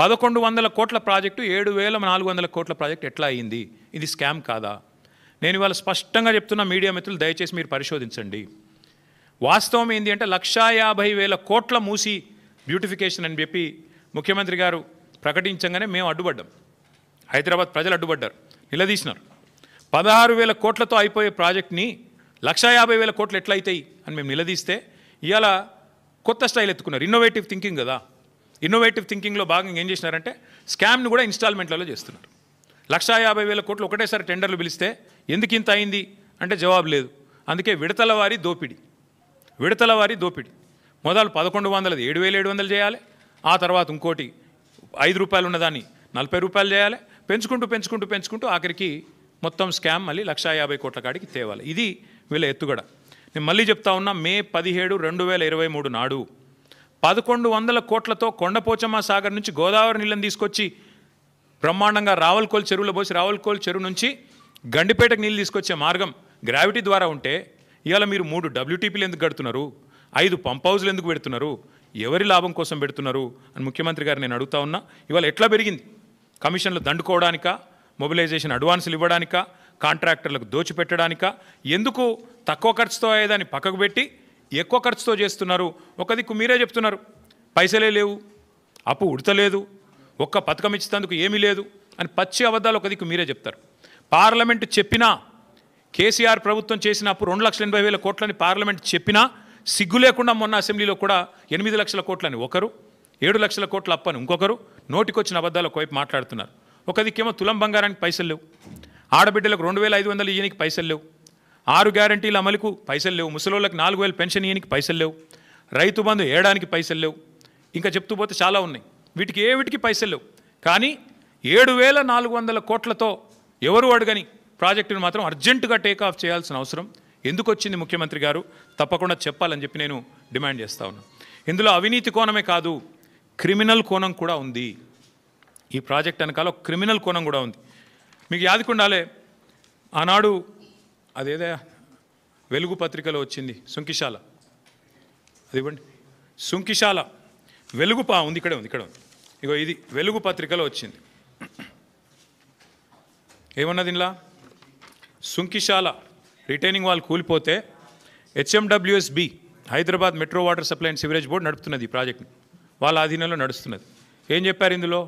1100 కోట్ల ప్రాజెక్టు 7,400 కోట్ల ప్రాజెక్టు ఎట్లా అయ్యింది? ఇది స్కామ్ కాదా? నేను ఇవాళ స్పష్టంగా చెప్తున్నా, మీడియా మిత్రులు దయచేసి మీరు పరిశోధించండి. వాస్తవం ఏంటి అంటే 150,000 కోట్ల మూసి బ్యూటిఫికేషన్ అని చెప్పి ముఖ్యమంత్రి గారు ప్రకటించగానే మేము అడ్డుపడ్డాం. హైదరాబాద్ ప్రజలు అడ్డుపడ్డారు, నిలదీసినారు. 16,000 కోట్లతో అయిపోయే ప్రాజెక్ట్ని 150,000 కోట్లు ఎట్లయితాయి అని మేము నిలదీస్తే ఇవాళ కొత్త స్టైల్ ఎత్తుకున్నారు. ఇన్నోవేటివ్ థింకింగ్ కదా. ఇన్నోవేటివ్ థింకింగ్లో భాగంగా ఏం చేసినారంటే స్కామ్ని కూడా ఇన్స్టాల్మెంట్లలో చేస్తున్నారు. 150,000 కోట్లు ఒకటేసారి టెండర్లు పిలిస్తే ఎందుకు ఇంత అయింది అంటే జవాబు లేదు. అందుకే విడతల వారి దోపిడీ. మొదలు 1100 7,700 చేయాలి, ఆ తర్వాత ఇంకోటి 5 రూపాయలు ఉన్నదాన్ని 40 రూపాయలు చేయాలి, పెంచుకుంటూ ఆఖరికి మొత్తం స్కామ్ మళ్ళీ 150 కోట్ల కాడికి తేవాలి. ఇది వీళ్ళ ఎత్తుగడ. నేను మళ్ళీ చెప్తా ఉన్నా, May 17, 2023 నాడు 1100 కోట్లతో కొండపోచమ్మ సాగర్ నుంచి గోదావరి నీళ్ళని తీసుకొచ్చి బ్రహ్మాండంగా రావులకోల్ చెరువులో పోసి రావులకోల్ చెరువు నుంచి గండిపేటకు నీళ్ళు తీసుకొచ్చే మార్గం గ్రావిటీ ద్వారా ఉంటే ఇవాళ మీరు 3 WTPలు ఎందుకు కడుతున్నారు? 5 పంప్ హౌజ్లు ఎందుకు పెడుతున్నారు? ఎవరి లాభం కోసం పెడుతున్నారు అని ముఖ్యమంత్రి గారు నేను అడుగుతా ఉన్నా. ఇవాళ ఎట్లా పెరిగింది? కమిషన్లు దండుకోవడానికా, మొబిలైజేషన్ అడ్వాన్సులు ఇవ్వడానికా, కాంట్రాక్టర్లకు దోచిపెట్టడానికా? ఎందుకు తక్కువ ఖర్చుతో అయ్యేదాన్ని పక్కకు పెట్టి ఎక్కువ ఖర్చుతో చేస్తున్నారు? ఒక దిక్కు మీరే చెప్తున్నారు పైసలే లేవు, అప్పు ఉడతలేదు, ఒక్క పథకం ఇచ్చేందుకు ఏమీ లేదు అని పచ్చి అబద్ధాలు ఒక దిక్కు మీరే చెప్తారు. పార్లమెంటు చెప్పినా, కేసీఆర్ ప్రభుత్వం చేసిన అప్పు 2,80,000 కోట్లని పార్లమెంట్ చెప్పినా సిగ్గు లేకుండా మొన్న అసెంబ్లీలో కూడా 8 లక్షల కోట్లని ఒకరు, 7 లక్షల కోట్ల అప్పని ఇంకొకరు నోటికొచ్చిన అబద్ధాలు ఒకవైపు మాట్లాడుతున్నారు. ఒక దిక్కేమో తులం బంగారానికి పైసలు లేవు, ఆడబిడ్డలకు 2,500 ఇయ్యనికి పైసలు లేవు, 6 గ్యారంటీల అమలుకు పైసలు లేవు, ముసలోళ్ళకి 4,000 పెన్షన్ ఇయ్యనికి పైసలు లేవు, రైతు బంధు ఏడానికి పైసలు లేవు, ఇంకా చెప్తూ పోతే చాలా ఉన్నాయి. వీటికి పైసలు లేవు. కానీ 7,400 కోట్లతో ఎవరు అడగని ప్రాజెక్టును మాత్రం అర్జెంటుగా టేకాఫ్ చేయాల్సిన అవసరం ఎందుకు వచ్చింది ముఖ్యమంత్రి గారు? తప్పకుండా చెప్పాలని చెప్పి నేను డిమాండ్ చేస్తా ఉన్నాను. ఇందులో అవినీతి కోణమే కాదు, క్రిమినల్ కోణం కూడా ఉంది. ఈ ప్రాజెక్ట్ వెనకాల క్రిమినల్ కోణం కూడా ఉంది. మీకు యాదికుండాలే ఆనాడు అదేదే వెలుగు పత్రికలో వచ్చింది సుంకిశాల, అది ఇవ్వండి, సుంకిశాల వెలుగు ఉంది, ఇక్కడ ఉంది, ఇగో ఇది వెలుగు పత్రికలో వచ్చింది. ఏమన్నది ఇలా, సుంకిశాల రిటైనింగ్ వాల్ కూలిపోతే HMWSB Hyderabad metro water supply and sewerage board నడుపుతున్నది ఈ ప్రాజెక్ట్ని, వాళ్ళ ఆధీనంలో నడుస్తున్నది. ఏం చెప్పారు ఇందులో,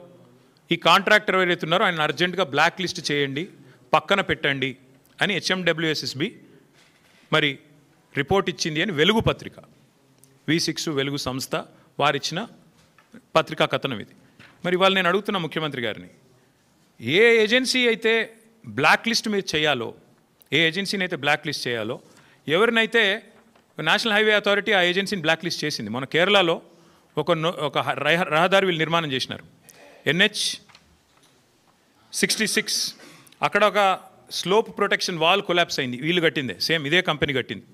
ఈ కాంట్రాక్టర్ ఎవరైతే ఉన్నారో ఆయన అర్జెంటుగా బ్లాక్ లిస్ట్ చేయండి, పక్కన పెట్టండి అని హెచ్ఎండబ్ల్యూఎస్ఎస్బి మరి రిపోర్ట్ ఇచ్చింది అని వెలుగు పత్రిక, V6 వెలుగు సంస్థ వారిచ్చిన పత్రికా కథనం ఇది. మరి ఇవాళ నేను అడుగుతున్న ముఖ్యమంత్రి గారిని, ఏ ఏజెన్సీ అయితే బ్లాక్ లిస్ట్ మీరు చేయాలో, ఏ ఏజెన్సీని అయితే బ్లాక్ లిస్ట్ చేయాలో, ఎవరినైతే నేషనల్ హైవే అథారిటీ ఆ ఏజెన్సీని బ్లాక్ లిస్ట్ చేసింది. మన కేరళలో ఒక రహదారి వీళ్ళు నిర్మాణం చేసినారు, NH66, అక్కడ ఒక స్లోప్ ప్రొటెక్షన్ వాల్ కొలాప్స్ అయింది, వీళ్ళు కట్టిందే, సేమ్ ఇదే కంపెనీ కట్టింది.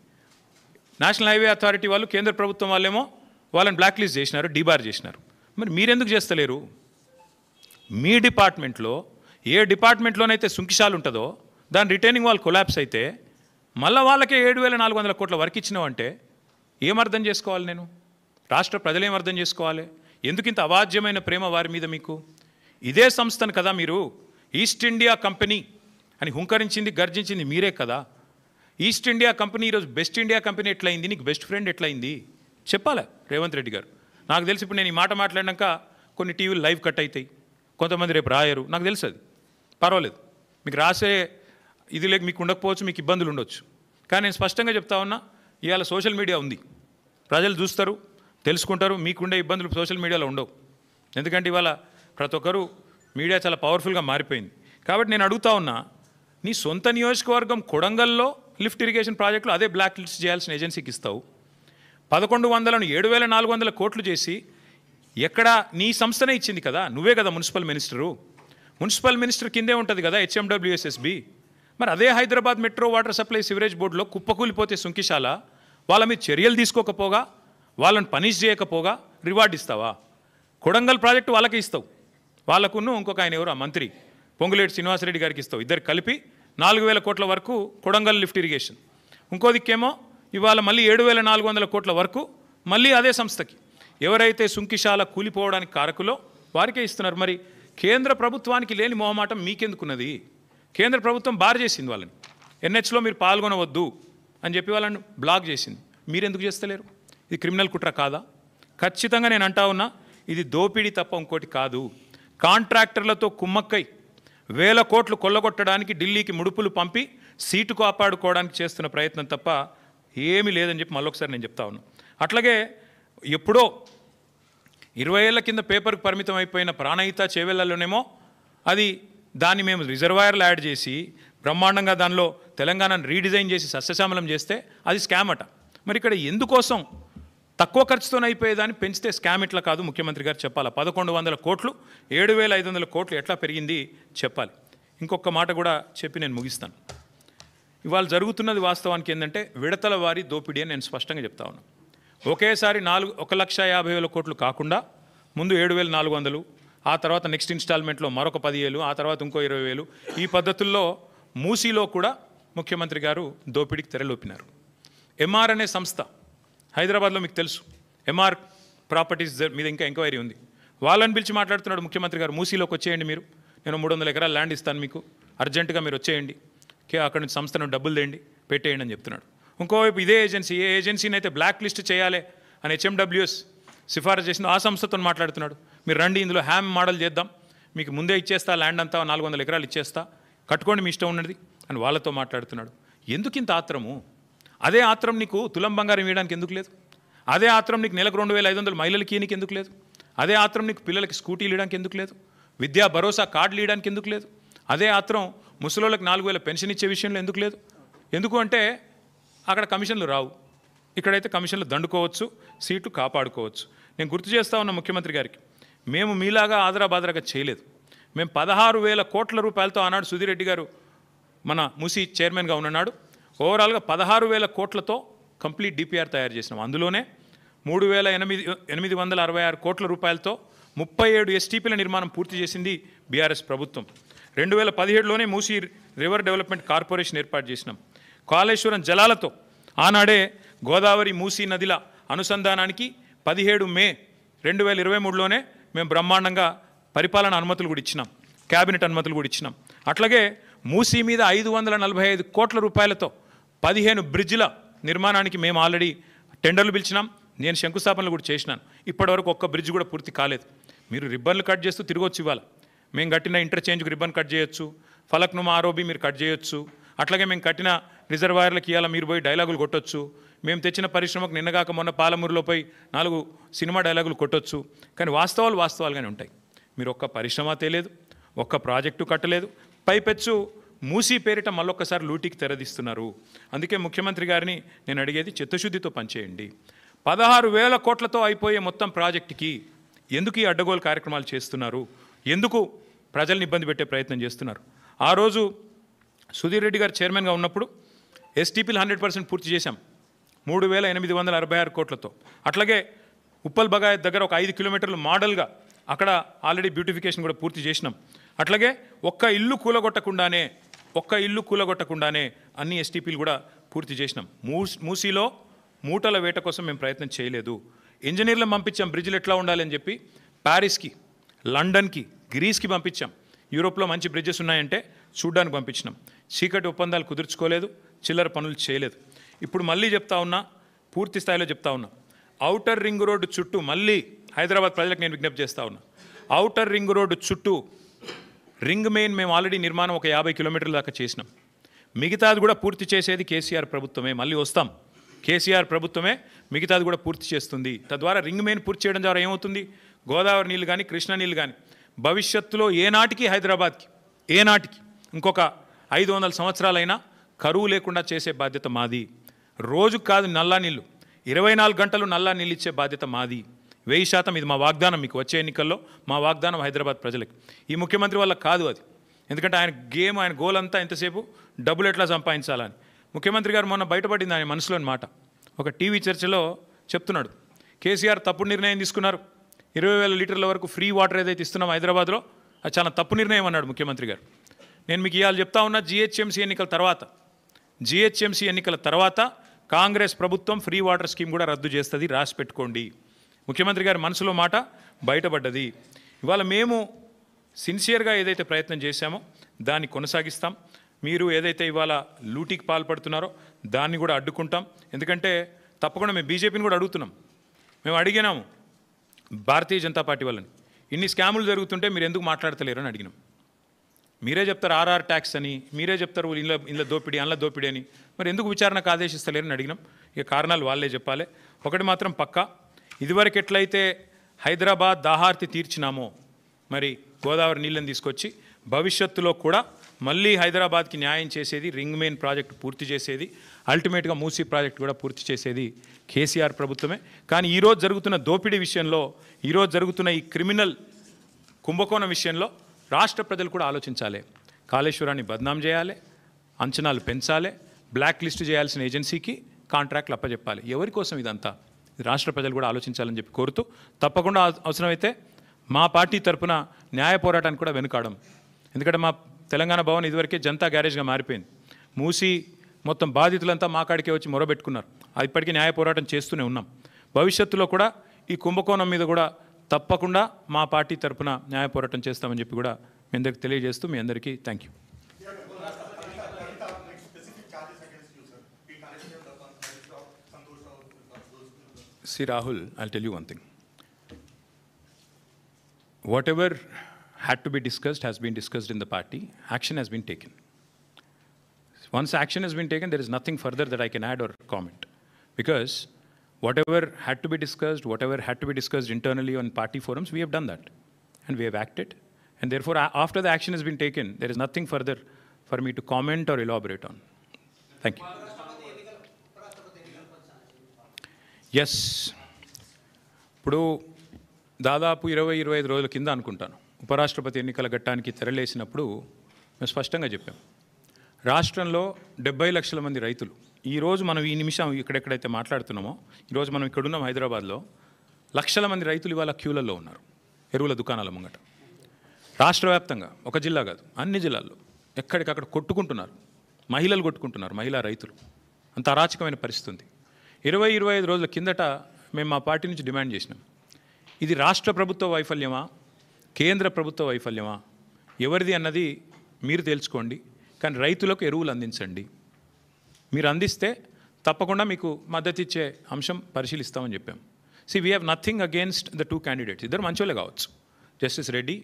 నేషనల్ హైవే అథారిటీ వాళ్ళు, కేంద్ర ప్రభుత్వం వాళ్ళేమో వాళ్ళని బ్లాక్ లిస్ట్ చేసినారు, డీబార్ చేసినారు. మరి మీరెందుకు చేస్తలేరు? మీ డిపార్ట్మెంట్లో ఏ డిపార్ట్మెంట్లోనైతే సుంకిశాలు ఉంటుందో దాని రిటైనింగ్ వాల్ కొలాప్స్ అయితే మళ్ళీ వాళ్ళకే 7,400 కోట్ల వర్క్ ఇచ్చినావంటే ఏమర్థం చేసుకోవాలి? నేను రాష్ట్ర ప్రజలు ఏమర్థం చేసుకోవాలి? ఎందుకు ఇంత అవాజ్యమైన ప్రేమ వారి మీద మీకు? ఇదే సంస్థను కదా మీరు ఈస్ట్ ఇండియా కంపెనీ అని హుంకరించింది, గర్జించింది మీరే కదా. ఈస్ట్ ఇండియా కంపెనీ ఈరోజు బెస్ట్ ఇండియా కంపెనీ ఎట్లయింది, నీకు బెస్ట్ ఫ్రెండ్ ఎట్లయింది చెప్పాలా రేవంత్ రెడ్డి గారు? నాకు తెలిసి ఇప్పుడు నేను ఈ మాట మాట్లాడినాక కొన్ని టీవీలు లైవ్ కట్ అవుతాయి, కొంతమంది రేపు రాయరు, నాకు తెలుసు, అది పర్వాలేదు. మీకు రాసే ఇది లేక మీకు ఉండకపోవచ్చు, మీకు ఇబ్బందులు ఉండొచ్చు, కానీ నేను స్పష్టంగా చెప్తా ఉన్నా, ఇవాళ సోషల్ మీడియా ఉంది, ప్రజలు చూస్తారు, తెలుసుకుంటారు. మీకుండే ఇబ్బందులు సోషల్ మీడియాలో ఉండవు, ఎందుకంటే ఇవాళ ప్రతి ఒక్కరు మీడియా చాలా పవర్ఫుల్గా మారిపోయింది. కాబట్టి నేను అడుగుతా ఉన్నా, నీ సొంత నియోజకవర్గం కొడంగల్లో లిఫ్ట్ ఇరిగేషన్ ప్రాజెక్టులు అదే బ్లాక్ లిస్ట్ చేయాల్సిన ఏజెన్సీకి ఇస్తావు. 1100ను 7,400 కోట్లు చేసి ఎక్కడ నీ సంస్థనే ఇచ్చింది కదా, నువ్వే కదా మున్సిపల్ మినిస్టరు, మున్సిపల్ మినిస్టర్ కిందే ఉంటుంది కదా హెచ్ఎండబ్ల్యూఎస్ఎస్బి. మరి అదే Hyderabad metro water supply sewerage బోర్డులో కుప్పకూలిపోతే సుంకిశాల, వాళ్ళ మీద చర్యలు తీసుకోకపోగా, వాళ్ళని పనిష్ చేయకపోగా రివార్డు ఇస్తావా? కొడంగల్ ప్రాజెక్టు వాళ్ళకే ఇస్తావు, వాళ్ళకున్న ఇంకొక ఆయన ఎవరు, ఆ మంత్రి పొంగులేటి శ్రీనివాసరెడ్డి గారికి ఇస్తావు, ఇద్దరు కలిపి 4,000 కోట్ల వరకు కొడంగల్ లిఫ్ట్ ఇరిగేషన్. ఇంకో దిక్కేమో ఇవాళ మళ్ళీ 7,400 కోట్ల వరకు మళ్ళీ అదే సంస్థకి, ఎవరైతే సుంకిశాల కూలిపోవడానికి కారకులో వారికే ఇస్తున్నారు. మరి కేంద్ర ప్రభుత్వానికి లేని మొహమాటం మీకెందుకున్నది? కేంద్ర ప్రభుత్వం బార్ చేసింది వాళ్ళని, NHలో మీరు పాల్గొనవద్దు అని చెప్పి వాళ్ళని బ్లాక్ చేసింది. మీరెందుకు చేస్తలేరు? ఇది క్రిమినల్ కుట్ర కాదా? ఖచ్చితంగా నేను అంటా ఉన్నా, ఇది దోపిడీ తప్ప ఇంకోటి కాదు. కాంట్రాక్టర్లతో కుమ్మక్కై 1,000 కోట్లు కొల్లగొట్టడానికి ఢిల్లీకి ముడుపులు పంపి సీటు కాపాడుకోవడానికి చేస్తున్న ప్రయత్నం తప్ప ఏమీ లేదని చెప్పి మళ్ళొకసారి నేను చెప్తా ఉన్నా. అట్లాగే ఎప్పుడో 20 ఏళ్ల కింద పేపర్కి పరిమితం అయిపోయిన ప్రాణహిత చేవెళ్లలోనేమో అది దాన్ని మేము రిజర్వాయర్లు యాడ్ చేసి బ్రహ్మాండంగా దానిలో తెలంగాణను రీడిజైన్ చేసి సస్యశ్యామలం చేస్తే అది స్కామ్ అట. మరి ఇక్కడ ఎందుకోసం తక్కువ ఖర్చుతోనే అయిపోయేదాన్ని పెంచితే స్కామ్ ఇట్లా కాదు, ముఖ్యమంత్రి గారు చెప్పాలి. 1,100 కోట్లు 7,500 కోట్లు ఎట్లా పెరిగింది చెప్పాలి. ఇంకొక మాట కూడా చెప్పి నేను ముగిస్తాను. ఇవాళ జరుగుతున్నది వాస్తవానికి ఏంటంటే విడతల వారి దోపిడీ అని నేను స్పష్టంగా చెప్తా ఉన్నాను. ఒకేసారి 1,50,000 కోట్లు కాకుండా ముందు 7,400, ఆ తర్వాత నెక్స్ట్ ఇన్స్టాల్మెంట్లో మరొక 10,000, ఆ తర్వాత ఇంకో 20,000, ఈ పద్ధతుల్లో మూసీలో కూడా ముఖ్యమంత్రి గారు దోపిడీకి తెరలోపినారు. ఎంఆర్ అనే సంస్థ హైదరాబాద్లో మీకు తెలుసు, ఎంఆర్ ప్రాపర్టీస్ మీద ఇంకా ఎంక్వైరీ ఉంది. వాళ్ళని పిలిచి మాట్లాడుతున్నాడు ముఖ్యమంత్రి గారు, మూసీలోకి వచ్చేయండి మీరు, నేను 300 ఎకరాల ల్యాండ్ ఇస్తాను మీకు, అర్జెంటుగా మీరు వచ్చేయండి, అక్కడి నుంచి సంస్థను డబ్బులు తేండి పెట్టేయండి అని చెప్తున్నాడు. ఇంకోవైపు ఇదే ఏజెన్సీ, ఏ ఏజెన్సీని అయితే బ్లాక్ లిస్ట్ చేయాలి అని హెచ్ఎండబ్ల్యూఎస్ సిఫారసు చేసిందో ఆ సంస్థతో మాట్లాడుతున్నాడు. మీరు రండి, ఇందులో హ్యామ్ మోడల్ చేద్దాం, మీకు ముందే ఇచ్చేస్తా, ల్యాండ్ అంతా 400 ఎకరాలు ఇచ్చేస్తా, కట్టుకోండి మీ ఇష్టం ఉన్నది అని వాళ్ళతో మాట్లాడుతున్నాడు. ఎందుకు ఇంత ఆత్రము? అదే ఆత్రం నీకు తులం బంగారం ఇవ్వడానికి ఎందుకు లేదు? అదే ఆత్రం నీకు నెలకు 2,500 మహిళలకి ఇయనికి ఎందుకు లేదు? అదే ఆత్రం నీకు పిల్లలకి స్కూటీలు ఇవ్వడానికి ఎందుకు లేదు? విద్యా భరోసా కార్డులు ఇవ్వడానికి ఎందుకు లేదు? అదే ఆత్రం ముసలోళ్ళకి 4,000 పెన్షన్ ఇచ్చే విషయంలో ఎందుకు లేదు? ఎందుకు అంటే అక్కడ కమిషన్లు రావు, ఇక్కడైతే కమిషన్లు దండుకోవచ్చు, సీట్లు కాపాడుకోవచ్చు. నేను గుర్తు చేస్తా ఉన్న ముఖ్యమంత్రి గారికి, మేము మీలాగా ఆదరాబాదరాగా చేయలేదు. మేము 16,000 కోట్ల రూపాయలతో ఆనాడు సుధీర్ రెడ్డి గారు మన మూసీ చైర్మన్గా ఉన్నాడు, ఓవరాల్గా 16,000 కోట్లతో కంప్లీట్ డిపిఆర్ తయారు చేసినాం. అందులోనే 3,866 కోట్ల రూపాయలతో 37 ఎస్టీపీల నిర్మాణం పూర్తి చేసింది బీఆర్ఎస్ ప్రభుత్వం. 2017లోనే మూసీ రివర్ డెవలప్మెంట్ కార్పొరేషన్ ఏర్పాటు చేసినాం. కాళేశ్వరం జలాలతో ఆనాడే గోదావరి మూసీ నదిల అనుసంధానానికి 17 మే 2023లోనే మేము బ్రహ్మాండంగా పరిపాలన అనుమతులు కూడా ఇచ్చినాం, క్యాబినెట్ అనుమతులు కూడా ఇచ్చినాం. అట్లాగే మూసీ మీద 545 కోట్ల రూపాయలతో 15 బ్రిడ్జిల నిర్మాణానికి మేము ఆల్రెడీ టెండర్లు పిలిచినాం. నేను శంకుస్థాపనలు కూడా చేసినాను. ఇప్పటివరకు ఒక్క బ్రిడ్జ్ కూడా పూర్తి కాలేదు. మీరు రిబ్బన్లు కట్ చేస్తూ తిరగొచ్చు. ఇవాళ మేము కట్టిన ఇంటర్చేంజ్కి రిబ్బన్ కట్ చేయొచ్చు, ఫలక్నుమా ఆరోబి మీరు కట్ చేయొచ్చు. అట్లాగే మేము కట్టిన రిజర్వాయర్లకి ఇవాళ మీరు పోయి డైలాగులు కొట్టొచ్చు. మేము తెచ్చిన పరిశ్రమకు నిన్నగాక మొన్న పాలమూరులో పోయి 4 సినిమా డైలాగులు కొట్టొచ్చు. కానీ వాస్తవాలుగానే ఉంటాయి. మీరు ఒక్క పరిశ్రమ తేలేదు, ఒక్క ప్రాజెక్టు కట్టలేదు, పైపెచ్చు మూసీ పేరిట మళ్ళొక్కసారి లూటీకి తెరదీస్తున్నారు. అందుకే ముఖ్యమంత్రి గారిని నేను అడిగేది చిత్తశుద్ధితో పనిచేయండి. 16,000 కోట్లతో అయిపోయే మొత్తం ప్రాజెక్టుకి ఎందుకు ఈ అడ్డగోలు కార్యక్రమాలు చేస్తున్నారు? ఎందుకు ప్రజల్ని ఇబ్బంది పెట్టే ప్రయత్నం చేస్తున్నారు? ఆ రోజు సుధీర్ రెడ్డి గారు చైర్మన్గా ఉన్నప్పుడు ఎస్టీపీలు 100% పూర్తి చేశాం 3,866 కోట్లతో. అట్లాగే ఉప్పల్ బగాయత్ దగ్గర ఒక 5 కిలోమీటర్లు మోడల్గా అక్కడ ఆల్రెడీ బ్యూటిఫికేషన్ కూడా పూర్తి చేసినాం. అట్లాగే ఒక్క ఇల్లు కూలగొట్టకుండానే అన్ని ఎస్టీపీలు కూడా పూర్తి చేసినాం. మూసీలో మూటల వేట కోసం మేము ప్రయత్నం చేయలేదు. ఇంజనీర్లను పంపించాం బ్రిడ్జ్లు ఎట్లా ఉండాలని చెప్పి. ప్యారిస్కి, లండన్కి, గ్రీస్కి పంపించాం. యూరోప్లో మంచి బ్రిడ్జెస్ ఉన్నాయంటే చూడ్డానికి పంపించినాం. చీకటి ఒప్పందాలు కుదుర్చుకోలేదు, చిల్లర పనులు చేయలేదు. ఇప్పుడు మళ్ళీ చెప్తా ఉన్నా, పూర్తి స్థాయిలో చెప్తా ఉన్నా, ఔటర్ రింగ్ రోడ్డు చుట్టూ మళ్ళీ హైదరాబాద్ ప్రజలకు నేను విజ్ఞప్తి చేస్తూ ఉన్నా. ఔటర్ రింగ్ రోడ్డు చుట్టూ రింగ్ మెయిన్ మేము ఆల్రెడీ నిర్మాణం ఒక 50 కిలోమీటర్ల దాకా చేసినాం. మిగతాది కూడా పూర్తి చేసేది కేసీఆర్ ప్రభుత్వమే. మళ్ళీ వస్తాం, కేసీఆర్ ప్రభుత్వమే మిగతాది కూడా పూర్తి చేస్తుంది. తద్వారా రింగ్ మెయిన్ పూర్తి చేయడం ద్వారా ఏమవుతుంది? గోదావరి నీళ్ళు కానీ, కృష్ణా నీళ్ళు కానీ భవిష్యత్తులో ఏనాటికి హైదరాబాద్కి ఇంకొక 500 సంవత్సరాలైనా కరువు లేకుండా చేసే బాధ్యత మాది. రోజుకు కాదు నల్లా నీళ్ళు, 24 గంటలు నల్లా నీళ్ళు ఇచ్చే బాధ్యత మాది. 1000% ఇది మా వాగ్దానం. మీకు వచ్చే ఎన్నికల్లో మా వాగ్దానం హైదరాబాద్ ప్రజలకి. ఈ ముఖ్యమంత్రి వల్ల కాదు అది. ఎందుకంటే ఆయన గోల్ అంతా ఎంతసేపు డబ్బులు ఎట్లా సంపాదించాలని. ముఖ్యమంత్రి గారు మొన్న బయటపడింది ఆయన మనసులోని మాట. ఒక టీవీ చర్చలో చెప్తున్నాడు, కేసీఆర్ తప్పుడు నిర్ణయం తీసుకున్నారు. 20,000 లీటర్ల వరకు ఫ్రీ వాటర్ ఏదైతే ఇస్తున్నాం హైదరాబాద్లో అది చాలా తప్పు నిర్ణయం అన్నాడు ముఖ్యమంత్రి గారు. నేను మీకు ఇవాళ చెప్తా ఉన్నా, జిహెచ్ఎంసీ ఎన్నికల తర్వాత కాంగ్రెస్ ప్రభుత్వం ఫ్రీ వాటర్ స్కీమ్ కూడా రద్దు చేస్తుంది, రాసి పెట్టుకోండి. ముఖ్యమంత్రి గారి మనసులో మాట బయటపడ్డది. ఇవాళ మేము సిన్సియర్గా ఏదైతే ప్రయత్నం చేశామో దాన్ని కొనసాగిస్తాం. మీరు ఏదైతే ఇవాళ లూటీకి పాల్పడుతున్నారో దాన్ని కూడా అడ్డుకుంటాం. ఎందుకంటే తప్పకుండా మేము బీజేపీని కూడా అడుగుతున్నాం. మేము అడిగినాము భారతీయ జనతా పార్టీ వాళ్ళని, ఇన్ని స్కాములు జరుగుతుంటే మీరు ఎందుకు మాట్లాడతలేరు అని అడిగినాం. మీరే చెప్తారు ఆర్ఆర్ ట్యాక్స్ అని, మీరే చెప్తారు ఇంట్లో దోపిడీ అందులో దోపిడీ అని, మరి ఎందుకు విచారణకు ఆదేశిస్తలేరని అడిగినాం. ఇక కారణాలు వాళ్ళే చెప్పాలి. ఒకటి మాత్రం పక్కా, ఇదివరకు ఎట్లయితే హైదరాబాద్ దాహార్తి తీర్చినామో మరి గోదావరి నీళ్ళని తీసుకొచ్చి భవిష్యత్తులో కూడా మళ్ళీ హైదరాబాద్కి న్యాయం చేసేది, రింగ్ మెయిన్ ప్రాజెక్టు పూర్తి చేసేది, అల్టిమేట్గా మూసీ ప్రాజెక్టు కూడా పూర్తి చేసేది కేసీఆర్ ప్రభుత్వమే. కానీ ఈరోజు జరుగుతున్న దోపిడీ విషయంలో, ఈరోజు జరుగుతున్న ఈ క్రిమినల్ కుంభకోణం విషయంలో రాష్ట్ర ప్రజలు కూడా ఆలోచించాలి. కాళేశ్వరాన్ని బద్నాం చేయాలి, అంచనాలు పెంచాలి, బ్లాక్ లిస్ట్ చేయాల్సిన ఏజెన్సీకి కాంట్రాక్ట్లు అప్పచెప్పాలి. ఎవరి కోసం ఇదంతా? రాష్ట్ర ప్రజలు కూడా ఆలోచించాలని చెప్పి కోరుతూ, తప్పకుండా అవసరమైతే మా పార్టీ తరఫున న్యాయ పోరాటానికి కూడా వెనుకాడం. ఎందుకంటే మా తెలంగాణ భవన్ ఇదివరకే జనతా గ్యారేజ్గా మారిపోయింది. మూసి మొత్తం బాధితులంతా మా కాడికే వచ్చి మొరబెట్టుకున్నారు. ఇప్పటికీ న్యాయ పోరాటం చేస్తూనే ఉన్నాం. భవిష్యత్తులో కూడా ఈ కుంభకోణం మీద కూడా తప్పకుండా మా పార్టీ తరఫున న్యాయ పోరాటం చేస్తామని చెప్పి కూడా మీ అందరికీ తెలియజేస్తూ మీ అందరికీ thank you. See Rahul, I'll tell you one thing. Whatever had to be discussed has been discussed in the party. Action has been taken. Once action has been taken, there is nothing further that I can add or comment. Because whatever had to be discussed internally on party forums, we have done that. And we have acted. And therefore, after the action has been taken, there is nothing further for me to comment or elaborate on. Thank you. Yes, ఇప్పుడు దాదాపు 20-25 రోజుల కింద అనుకుంటాను ఉపరాష్ట్రపతి ఎన్నికల ఘట్టానికి తెరలేసినప్పుడు మేము స్పష్టంగా చెప్పాం, రాష్ట్రంలో 70 లక్షల మంది రైతులు, ఈరోజు మనం ఈ నిమిషం ఇక్కడెక్కడైతే మాట్లాడుతున్నామో, ఈరోజు మనం ఇక్కడున్నాం హైదరాబాద్లో, లక్షల మంది రైతులు ఇవాళ క్యూలలో ఉన్నారు ఎరువుల దుకాణాల ముంగట. రాష్ట్ర వ్యాప్తంగా ఒక జిల్లా కాదు అన్ని జిల్లాల్లో ఎక్కడికక్కడ కొట్టుకుంటున్నారు, మహిళలు కొట్టుకుంటున్నారు, మహిళా రైతులు. అంత అరాచకమైన పరిస్థితి ఉంది. 25 రోజుల కిందట మేము మా పార్టీ నుంచి డిమాండ్ చేసినాం, ఇది రాష్ట్ర ప్రభుత్వ వైఫల్యమా కేంద్ర ప్రభుత్వ వైఫల్యమా ఎవరిది అన్నది మీరు తెలుసుకోండి, కానీ రైతులకు ఎరువులు అందించండి. మీరు అందిస్తే తప్పకుండా మీకు మద్దతు ఇచ్చే అంశం పరిశీలిస్తామని చెప్పాం. We have nothing against the 2 candidates. ఇద్దరు మంచోళ్ళే కావచ్చు, justice Reddy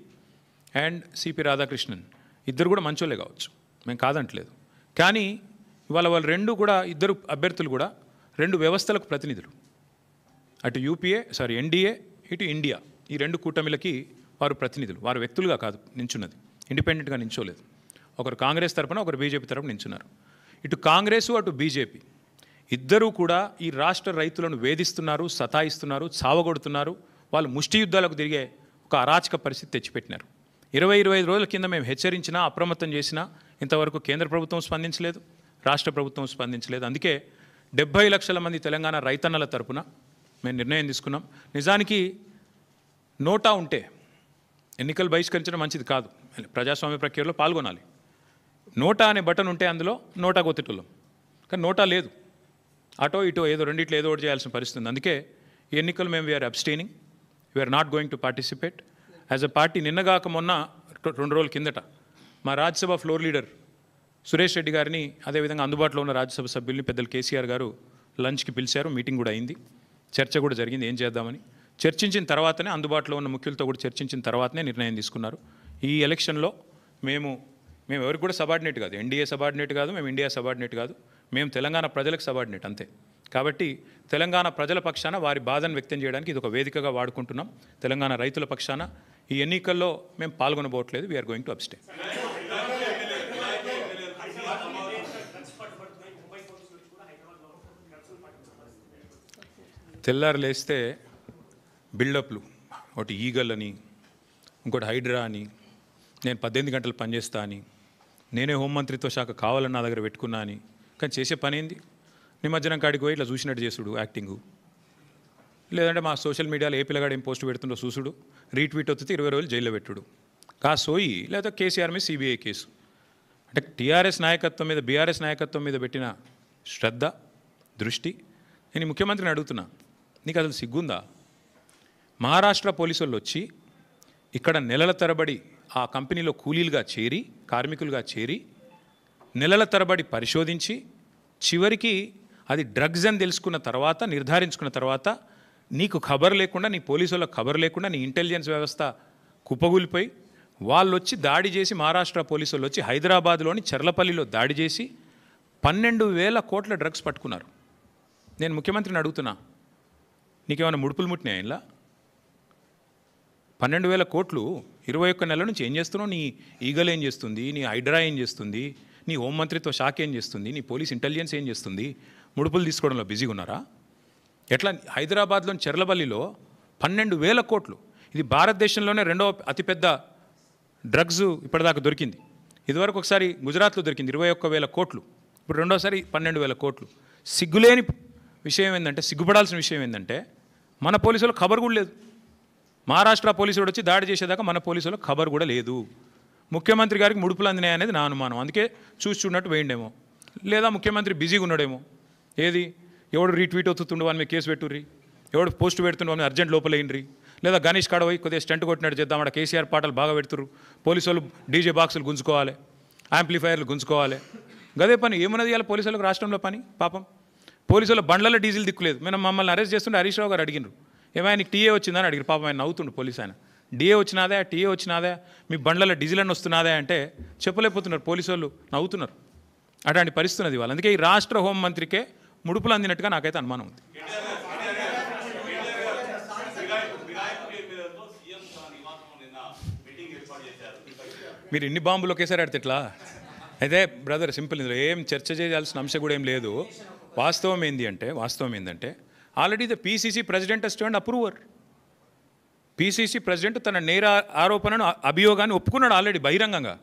and CP Radhakrishnan ఇద్దరు కూడా మంచోళ్ళే కావచ్చు, మేము కాదంటలేదు. కానీ ఇవాళ వాళ్ళు ఇద్దరు అభ్యర్థులు కూడా 2 వ్యవస్థలకు ప్రతినిధులు. అటు ఎన్డీఏ ఇటు ఇండియా, ఈ 2 కూటమిలకి వారు ప్రతినిధులు. వారు వ్యక్తులుగా కాదు నించున్నది, ఇండిపెండెంట్గా నించోలేదు. ఒకరు కాంగ్రెస్ తరపున, ఒకరు బీజేపీ తరపున నించున్నారు. ఇటు కాంగ్రెసు అటు బీజేపీ ఇద్దరూ కూడా ఈ రాష్ట్ర రైతులను వేధిస్తున్నారు, సతాయిస్తున్నారు, చావగొడుతున్నారు. వాళ్ళు ముష్టి యుద్ధాలకు తిరిగే ఒక అరాచక పరిస్థితి తెచ్చిపెట్టినారు. 25 రోజుల కింద మేము హెచ్చరించినా, అప్రమత్తం చేసినా ఇంతవరకు కేంద్ర ప్రభుత్వం స్పందించలేదు, రాష్ట్ర ప్రభుత్వం స్పందించలేదు. అందుకే 70 లక్షల మంది తెలంగాణ రైతన్నల తరపున మేము నిర్ణయం తీసుకున్నాం. నిజానికి నోటా ఉంటే ఎన్నికలు బహిష్కరించడం మంచిది కాదు, ప్రజాస్వామ్య ప్రక్రియలో పాల్గొనాలి. నోటా అనే బటన్ ఉంటే అందులో నోటా కొత్తటోళ్ళం, కానీ నోటా లేదు. అటో ఇటో ఏదో రెండిట్లో ఏదో ఒకటి చేయాల్సిన పరిస్థితి ఉంది. అందుకే ఈ ఎన్నికలు మేము we're abstaining, we're not going to participate as a party. నిన్నగాక మొన్న 2 రోజుల కిందట మా రాజ్యసభ ఫ్లోర్ లీడర్ సురేష్ రెడ్డి గారిని, అదేవిధంగా అందుబాటులో ఉన్న రాజ్యసభ సభ్యుల్ని పెద్దలు కేసీఆర్ గారు లంచ్కి పిలిచారు. మీటింగ్ కూడా అయింది, చర్చ కూడా జరిగింది ఏం చేద్దామని. చర్చించిన తర్వాతనే, అందుబాటులో ఉన్న ముఖ్యులతో కూడా చర్చించిన తర్వాతనే నిర్ణయం తీసుకున్నారు. ఈ ఎలక్షన్లో మేము ఎవరికి కూడా సబార్డినేట్ కాదు, ఎన్డీఏ సబార్డినేట్ కాదు, మేము ఇండియా సబార్డినేట్ కాదు, మేము తెలంగాణ ప్రజలకు సబార్డినేట్ అంతే. కాబట్టి తెలంగాణ ప్రజల పక్షాన వారి బాధను వ్యక్తం చేయడానికి ఇది ఒక వేదికగా వాడుకుంటున్నాం. తెలంగాణ రైతుల పక్షాన ఈ ఎన్నికల్లో మేము పాల్గొనబోట్లేదు, వీఆర్ గోయింగ్ టు అబ్స్టైన్. తెల్లారు లేస్తే బిల్డప్లు, ఒకటి ఈగల్ అని, ఇంకోటి హైడ్రా అని, నేను 18 గంటలు పనిచేస్తా అని, నేనే హోంమంత్రిత్వ శాఖ కావాలని నా దగ్గర పెట్టుకున్నా అని. కానీ చేసే పని ఏంది? నిమజ్జనం కాడికి పోయి ఇట్లా చూసినట్టు చేసుడు యాక్టింగు, లేదంటే మా సోషల్ మీడియాలో ఏ పిల్లగాడు ఏం పోస్ట్ పెడుతుండో చూసుడు, రీట్వీట్ వస్తే 20 రోజులు జైల్లో పెట్టుడు, సోయి లేదా కేసీఆర్ మీద సిబిఐ కేసు. అంటే టీఆర్ఎస్ నాయకత్వం మీద, బీఆర్ఎస్ నాయకత్వం మీద పెట్టిన శ్రద్ధ, దృష్టి. నేను ముఖ్యమంత్రిని అడుగుతున్నా, నీకు అసలు సిగ్గుందా? మహారాష్ట్ర పోలీసు వాళ్ళు వచ్చి ఇక్కడ నెలల తరబడి ఆ కంపెనీలో కూలీలుగా చేరి, కార్మికులుగా చేరి, నెలల తరబడి పరిశోధించి, చివరికి అది డ్రగ్స్ అని తెలుసుకున్న తర్వాత, నిర్ధారించుకున్న తర్వాత, నీకు ఖబర్ లేకుండా, నీ పోలీసు వాళ్ళకి ఖబర్ లేకుండా, నీ ఇంటెలిజెన్స్ వ్యవస్థ కుప్పగూలిపోయి వాళ్ళు వచ్చి దాడి చేసి, మహారాష్ట్ర పోలీసు వాళ్ళు వచ్చి హైదరాబాద్లోని చర్లపల్లిలో దాడి చేసి 12,000 కోట్ల డ్రగ్స్ పట్టుకున్నారు. నేను ముఖ్యమంత్రిని అడుగుతున్నా, నీకేమైనా ముడుపులు ముట్టినాయి? ఇలా 12,000 కోట్లు 21 నెలల నుంచి ఏం చేస్తున్నావు? నీ ఈగల్ ఏం చేస్తుంది? నీ హైడ్రా ఏం చేస్తుంది? నీ హోంమంత్రిత్వ శాఖ ఏం చేస్తుంది? నీ పోలీస్ ఇంటెలిజెన్స్ ఏం చేస్తుంది? ముడుపులు తీసుకోవడంలో బిజీగా ఉన్నారా? ఎట్లా? హైదరాబాద్లోని చెర్లపల్లిలో 12,000 కోట్లు. ఇది భారతదేశంలోనే 2వ అతిపెద్ద డ్రగ్స్ ఇప్పటిదాకా దొరికింది. ఇదివరకు ఒకసారి గుజరాత్లో దొరికింది 21,000 కోట్లు, ఇప్పుడు రెండోసారి 12,000 కోట్లు. సిగ్గులేని విషయం ఏంటంటే, సిగ్గుపడాల్సిన విషయం ఏంటంటే, మన పోలీసులకు ఖబర్ కూడా లేదు. మహారాష్ట్ర పోలీసులు వచ్చి దాడి చేసేదాకా మన పోలీసులకు ఖబర్ కూడా లేదు. ముఖ్యమంత్రి గారికి ముడుపులు అందినాయి అనేది నా అనుమానం. అందుకే చూస్తున్నట్టు వేయండేమో, లేదా ముఖ్యమంత్రి బిజీగా ఉన్నాడేమో. ఏది? ఎవడు రీట్వీట్ అవుతుండు వాని మీద కేసు పెట్టుర్రి, ఎవడు పోస్ట్ పెడుతుండే వాని అర్జెంట్ లోపలేయండి, లేదా గణేష్ కాడపోయి కొద్దిగా స్టంట్ కొట్టినట్టు చేద్దాం, అక్కడ కేసీఆర్ పాటలు బాగా పెడుతుర్రు, పోలీసు వాళ్ళు డీజే బాక్సులు గుంజుకోవాలి, యాంప్లిఫైర్లు గుంజుకోవాలి. గదే పని. ఏమన్నది ఇవాళ పోలీసులకు రాష్ట్రంలో పని? పాపం పోలీసుల బండ్లలో డీజిల్ దిక్కులేదు. మేము మమ్మల్ని అరెస్ట్ చేస్తుంటే హరీష్ రావు గారు అడిగినారు, ఏమైనా నీకు టీఏ వచ్చిందని అడిగారు. పాపం ఆయన నవ్వుతుండు పోలీసు ఆయన. డిఏ వచ్చినాదా, టీఏ వచ్చినాదా, మీ బండ్లలో డీజిల్ అని వస్తున్నాదా అంటే చెప్పలేకపోతున్నారు, పోలీసు వాళ్ళు నవ్వుతున్నారు. అట్లాంటి పరిస్థితి ఉన్నది వాళ్ళు. అందుకే ఈ రాష్ట్ర హోంమంత్రికే ముడుపులు అందినట్టుగా నాకైతే అనుమానం ఉంది. మీరు ఇన్ని బాంబులు ఒకేసారి ఆడితే ఎట్లా? అయితే బ్రదర్ సింపుల్, ఇందులో ఏం చర్చ చేయాల్సిన అంశం కూడా ఏం లేదు. వాస్తవం ఏంటంటే already the PCC president has turned approver. PCC president తన నేర ఆరోపణను, అభియోగాన్ని ఒప్పుకున్నాడు ఆల్రెడీ బహిరంగంగా.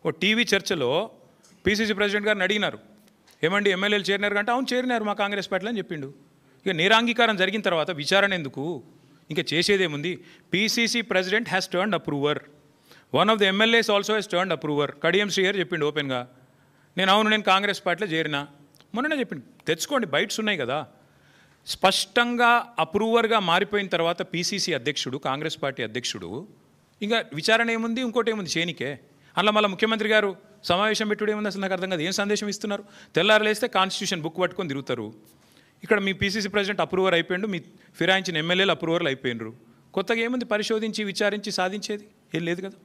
ఓ టీవీ చర్చలో పీసీసీ ప్రెసిడెంట్ గారిని అడిగినారు, ఏమండి ఎమ్మెల్యేలు చేరినారు అంటే, అవును చేరినారు మా కాంగ్రెస్ పార్టీలో అని చెప్పిండు. ఇక నేరాంగీకారం జరిగిన తర్వాత విచారణ ఎందుకు? ఇంకా చేసేదేముంది? PCC president has turned approver. One of the MLAs also has turned approver. Kadiyam Srihari చెప్పిండు ఓపెన్గా, నేను కాంగ్రెస్ పార్టీలో చేరినా. మొన్ననే చెప్పిండు, తెచ్చుకోండి, బైట్స్ ఉన్నాయి కదా. స్పష్టంగా అప్రూవర్గా మారిపోయిన తర్వాత పీసీసీ అధ్యక్షుడు, కాంగ్రెస్ పార్టీ అధ్యక్షుడు, ఇంకా విచారణ ఏముంది, ఇంకోటి ఏముంది చేనికే. అలా మళ్ళీ ముఖ్యమంత్రి గారు సమావేశం పెట్టుడు ఏముంది, అసలు నాకు అర్థం కాదు. ఏం సందేశం ఇస్తున్నారు? తెల్లారలేస్తే కాన్స్టిట్యూషన్ బుక్ పట్టుకొని తిరుగుతారు. ఇక్కడ మీ పీసీసీ ప్రెసిడెంట్ అప్రూవర్ అయిపోయిండు, మీ ఫిరాయించిన ఎమ్మెల్యేలు అప్రూవర్లు అయిపోయినరు. కొత్తగా ఏముంది పరిశోధించి విచారించి సాధించేది? ఏం లేదు కదా.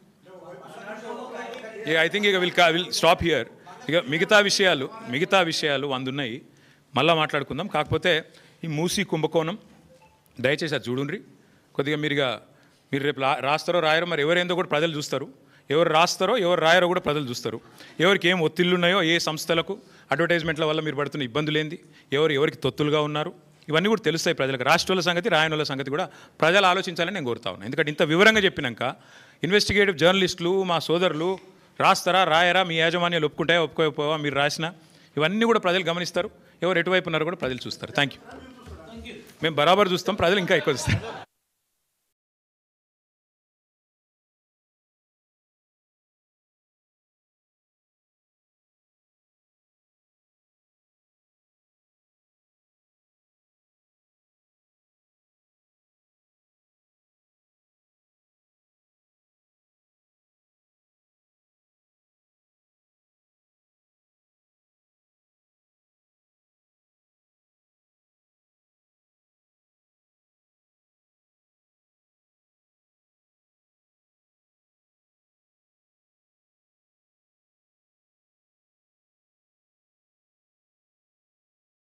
ఐ థింక్ ఇక విల్ స్టాప్ హియర్. ఇక మిగతా విషయాలు అందున్నాయి, మళ్ళీ మాట్లాడుకుందాం. కాకపోతే ఈ మూసీ కుంభకోణం దయచేసి అది చూడండి కొద్దిగా. మీరు రేపు రాస్తారో రాయరో మరి ఎవరేందో కూడా ప్రజలు చూస్తారు. ఎవరు రాస్తారో ఎవరు రాయరో కూడా ప్రజలు చూస్తారు. ఎవరికి ఏం ఒత్తిళ్ళు ఉన్నాయో, ఏ సంస్థలకు అడ్వర్టైజ్మెంట్ల వల్ల మీరు పడుతున్న ఇబ్బందులు ఏంది, ఎవరికి తొత్తులుగా ఉన్నారు, ఇవన్నీ కూడా తెలుస్తాయి ప్రజలకు. రాష్ట్రాల సంగతి, రాయనుల సంగతి కూడా ప్రజలు ఆలోచించాలని నేను కోరుతా ఉన్నాను. ఎందుకంటే ఇంత వివరంగా చెప్పినాక ఇన్వెస్టిగేటివ్ జర్నలిస్టులు, మా సోదరులు రాస్తారా రాయరా, మీ యాజమాన్యాలు ఒప్పుకుంటాయా ఒప్పుకోకపోవా, మీరు రాసిన ఇవన్నీ కూడా ప్రజలు గమనిస్తారు. ఎవరు ఎటువైపు ఉన్నారో కూడా ప్రజలు చూస్తారు. Thank you. మేము బరాబర్ చూస్తాం, ప్రజలు ఇంకా ఎక్కువ చూస్తారు.